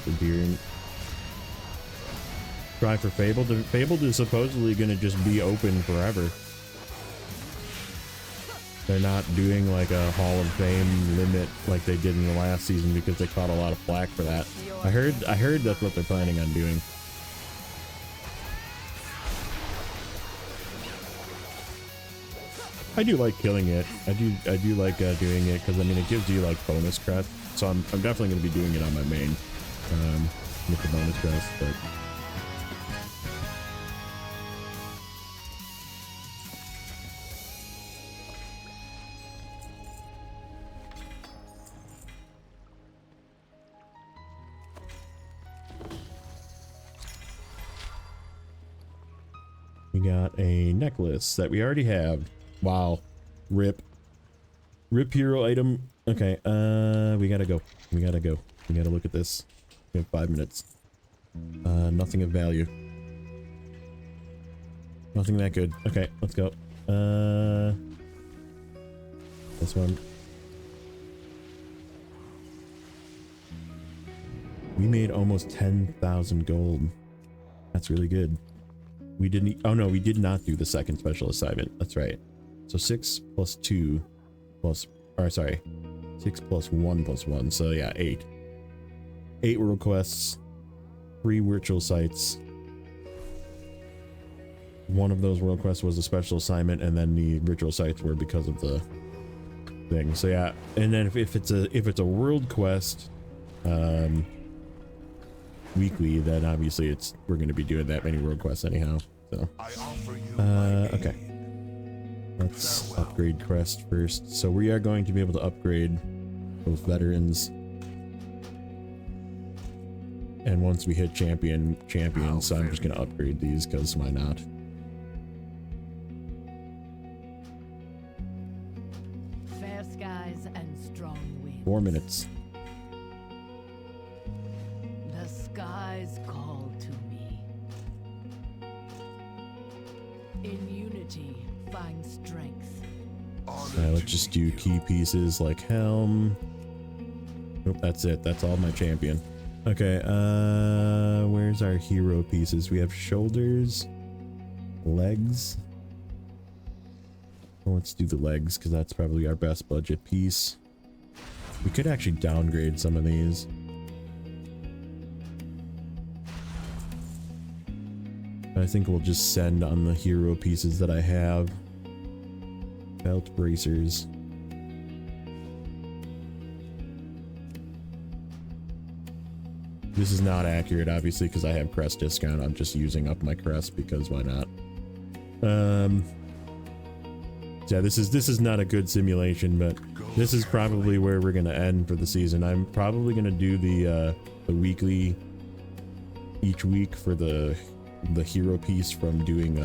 for gearing. Try for Fabled. Fabled is supposedly going to just be open forever. They're not doing like a Hall of Fame limit like they did in the last season because they caught a lot of flack for that. I heard that's what they're planning on doing. I do like killing it. I do like doing it because I mean it gives you like bonus crest. So I'm definitely going to be doing it on my main with the bonus crest, but. We got a necklace that we already have. Wow. Rip hero item. Okay, we gotta go. We gotta look at this. We have 5 minutes. Nothing of value. Nothing that good. Okay, let's go. This one. We made almost 10,000 gold. That's really good. We didn't, oh no, we did not do the second special assignment. That's right. So 6 plus 2 plus, or sorry, 6 plus 1 plus 1. So yeah, 8. 8 world quests, 3 virtual sites. One of those world quests was a special assignment, and then the virtual sites were because of the thing. So yeah, and then if it's a world quest, weekly, then obviously we're going to be doing that many world quests anyhow. So okay, let's upgrade crest first. So we are going to be able to upgrade both veterans, and once we hit champions, so I'm just going to upgrade these because why not. Fair skies and strong winds. 4 minutes. The skies call to me. In unity, find strength. Let's just do key pieces like helm. Nope, that's it. That's all my champion. Okay, where's our hero pieces? We have shoulders, legs. Well, let's do the legs because that's probably our best budget piece. We could actually downgrade some of these. I think we'll just send on the hero pieces that I have. Belt bracers. This is not accurate, obviously, because I have crest discount. I'm just using up my crest because why not? Yeah, this is not a good simulation, but this is probably where we're gonna end for the season. I'm probably gonna do the weekly each week for the hero piece from doing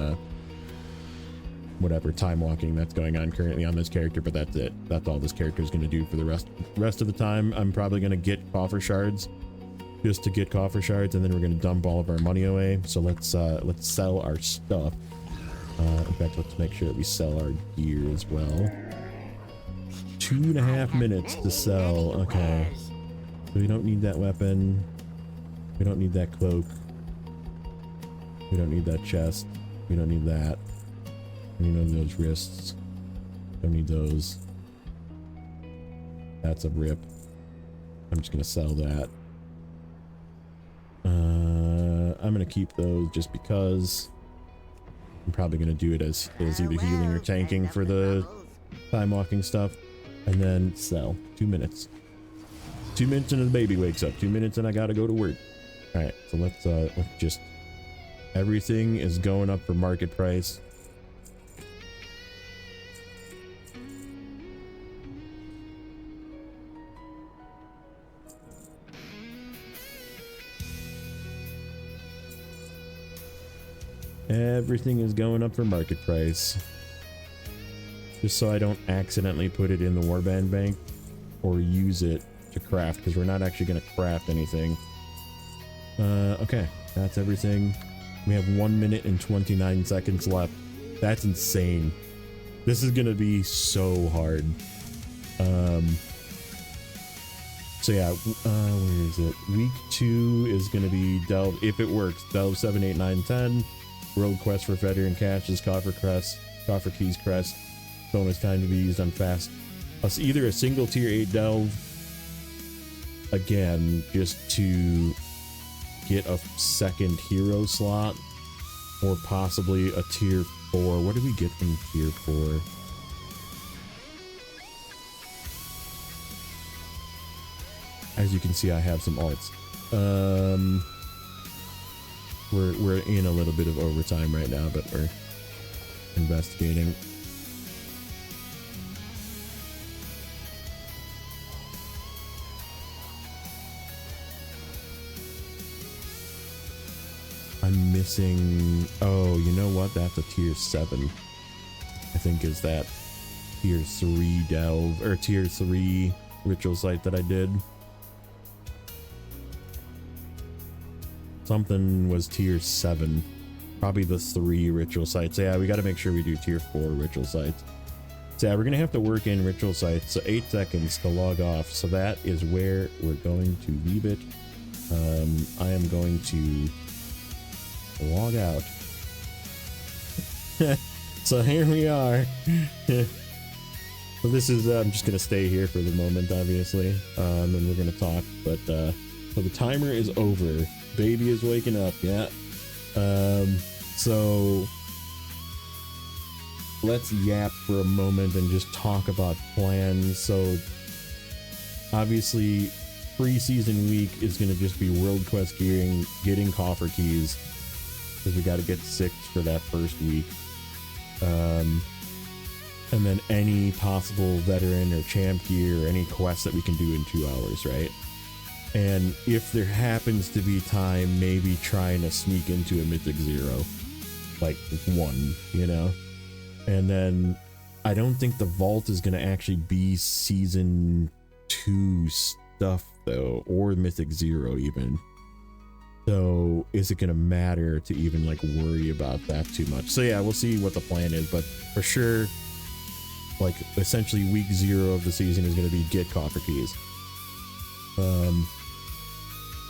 whatever time walking that's going on currently on this character, but that's it. That's all this character is gonna do for the rest of the time. I'm probably gonna get coffer shards. Just to get coffer shards, and then we're going to dump all of our money away. So let's sell our stuff. In fact, let's make sure that we sell our gear as well. 2.5 minutes to sell. Okay. So we don't need that weapon. We don't need that cloak. We don't need that chest. We don't need that. We don't need those wrists. Don't need those. That's a rip. I'm just going to sell that. I'm gonna keep those just because I'm probably gonna do it as either healing or tanking for the time walking stuff, and then sell. 2 minutes. 2 minutes and the baby wakes up. 2 minutes and I gotta go to work. All right, so let's just, everything is going up for market price. Everything is going up for market price. Just so I don't accidentally put it in the warband bank or use it to craft, because we're not actually going to craft anything. Okay, that's everything. We have 1 minute and 29 seconds left. That's insane. This is going to be so hard. So yeah, where is it? Week 2 is going to be Delve, if it works, Delve 7, 8, 9, 10. World Quest for Veteran Caches, Coffer Keys Crest. Bonus time to be used on fast. Either a single tier 8 Delve, again, just to get a second hero slot, or possibly a tier 4. What did we get from tier 4? As you can see, I have some alts. We're in a little bit of overtime right now, but we're investigating. I'm missing. Oh, you know what? That's a tier 7. I think is that tier 3 delve or tier 3 ritual site that I did. Something was tier 7, probably the 3 ritual sites. Yeah, we got to make sure we do tier 4 ritual sites. So yeah, we're gonna have to work in ritual sites. So 8 seconds to log off. So that is where we're going to leave it. I am going to log out. So here we are. So this is I'm just gonna stay here for the moment, obviously, and we're gonna talk. But so the timer is over. Baby is waking up. Yeah. So let's yap for a moment and just talk about plans. So obviously pre-season week is going to just be World Quest gearing, getting coffer keys, because we got to get 6 for that first week, and then any possible veteran or champ gear or any quests that we can do in 2 hours, right? And if there happens to be time, maybe trying to sneak into a Mythic 0, like 1, you know? And then I don't think the vault is going to actually be season 2 stuff though, or Mythic 0 even. So is it going to matter to even like worry about that too much? So yeah, we'll see what the plan is, but for sure, like essentially week 0 of the season is going to be get coffer keys.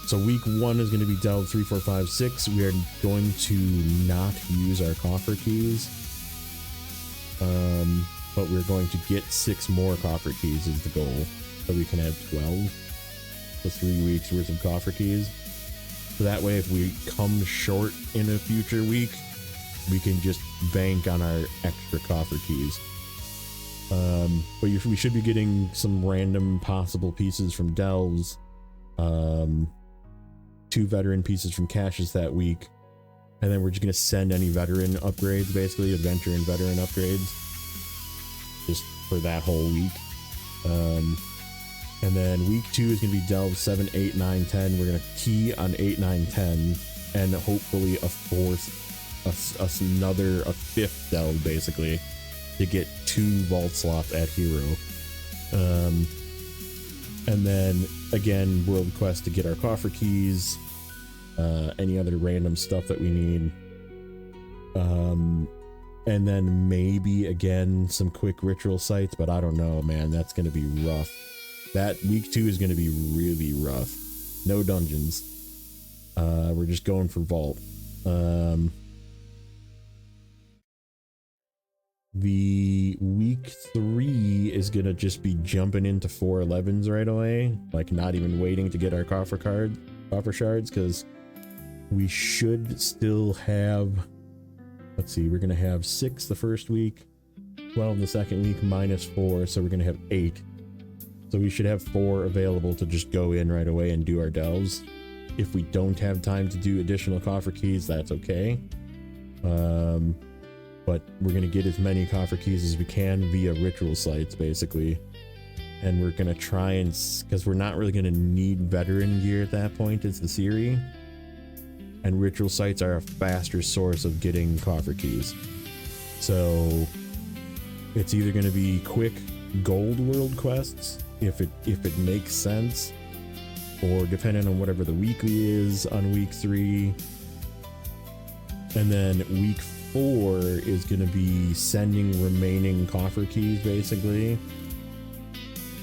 So week 1 is going to be Delve 3, 4, 5, 6. We are going to not use our coffer keys. But we're going to get 6 more coffer keys is the goal. So we can have 12. So 3 weeks worth of coffer keys. So that way if we come short in a future week, we can just bank on our extra coffer keys. But we should be getting some random possible pieces from Delves. 2 veteran pieces from caches that week, and then we're just gonna send any veteran upgrades, basically adventure and veteran upgrades, just for that whole week. And then week 2 is gonna be Delve 7, 8, 9, 10. We're gonna key on 8, 9, 10, and hopefully a 5th Delve, basically, to get 2 vault slots at hero. And then again, World Quest to get our coffer keys, any other random stuff that we need, and then maybe again some quick ritual sites, but I don't know, man. That's gonna be rough. That week 2 is gonna be really rough. No dungeons. We're just going for vault. The week 3 is gonna just be jumping into 411s right away, like not even waiting to get our coffer shards, because we should still have, let's see, we're gonna have 6 the first week, 12 the second week, minus 4, so we're gonna have 8. So we should have 4 available to just go in right away and do our delves. If we don't have time to do additional coffer keys, that's okay. But we're going to get as many coffer keys as we can via ritual sites, basically. And we're going to try and, because we're not really going to need veteran gear at that point, it's the Siri. and ritual sites are a faster source of getting coffer keys. So it's either going to be quick gold world quests if it makes sense, or depending on whatever the weekly is on week 3. And then week 4 is going to be sending remaining coffer keys, basically.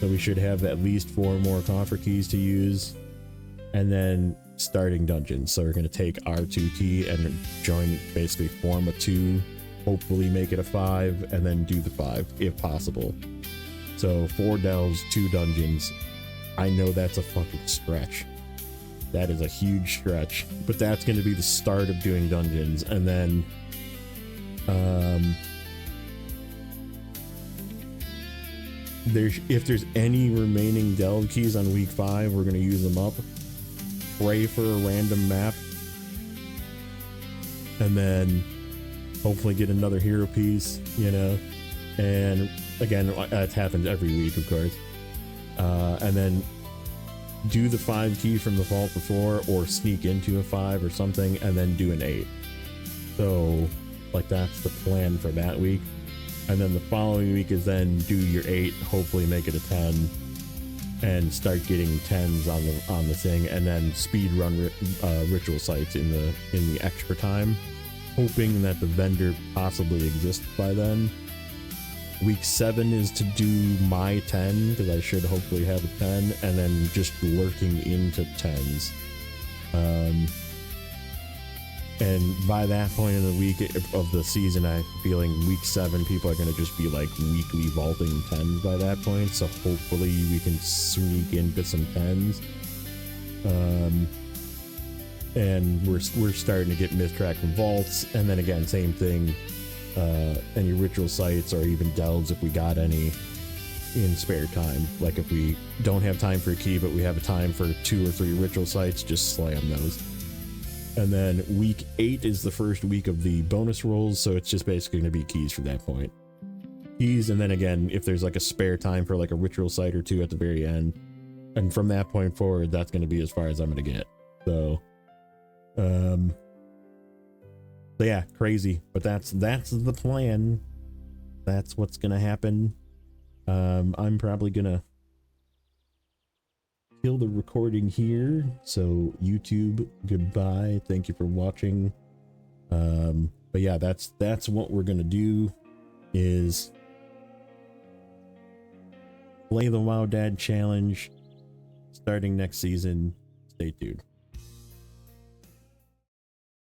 So we should have at least 4 more coffer keys to use. And then starting dungeons. So we're going to take our 2 key and join, basically form a 2, hopefully make it a 5, and then do the 5 if possible. So 4 delves, 2 dungeons. I know that's a fucking stretch. That is a huge stretch, but that's going to be the start of doing dungeons. And then if there's any remaining delve keys on week 5, we're going to use them up. Pray for a random map, and then hopefully get another hero piece, you know. And again, it happens every week, of course. And then do the 5 key from the vault before, or sneak into a 5 or something, and then do an 8. So like that's the plan for that week. And then the following week is then do your 8, hopefully make it a 10, and start getting 10s on the thing, and then speed run ritual sites in the extra time, hoping that the vendor possibly exists by then. Week 7 is to do my 10, because I should hopefully have a 10, and then just lurking into 10s. And by that point in the week of the season, I'm feeling week 7, people are going to just be like weekly vaulting 10s by that point. So hopefully we can sneak into some 10s. And we're starting to get mistrack from vaults. And then again, same thing, any ritual sites or even delves if we got any in spare time. Like if we don't have time for a key, but we have a time for 2 or 3 ritual sites, just slam those. And then week 8 is the first week of the bonus rolls, so it's just basically going to be keys from that point. Keys, and then again, if there's like a spare time for like a ritual site or 2 at the very end. And from that point forward, that's going to be as far as I'm going to get. So yeah, crazy. But that's the plan. That's what's going to happen. I'm probably going to kill the recording here. So YouTube, goodbye. Thank you for watching. But yeah, that's what we're gonna do, is play the Wowdad challenge starting next season. Stay tuned.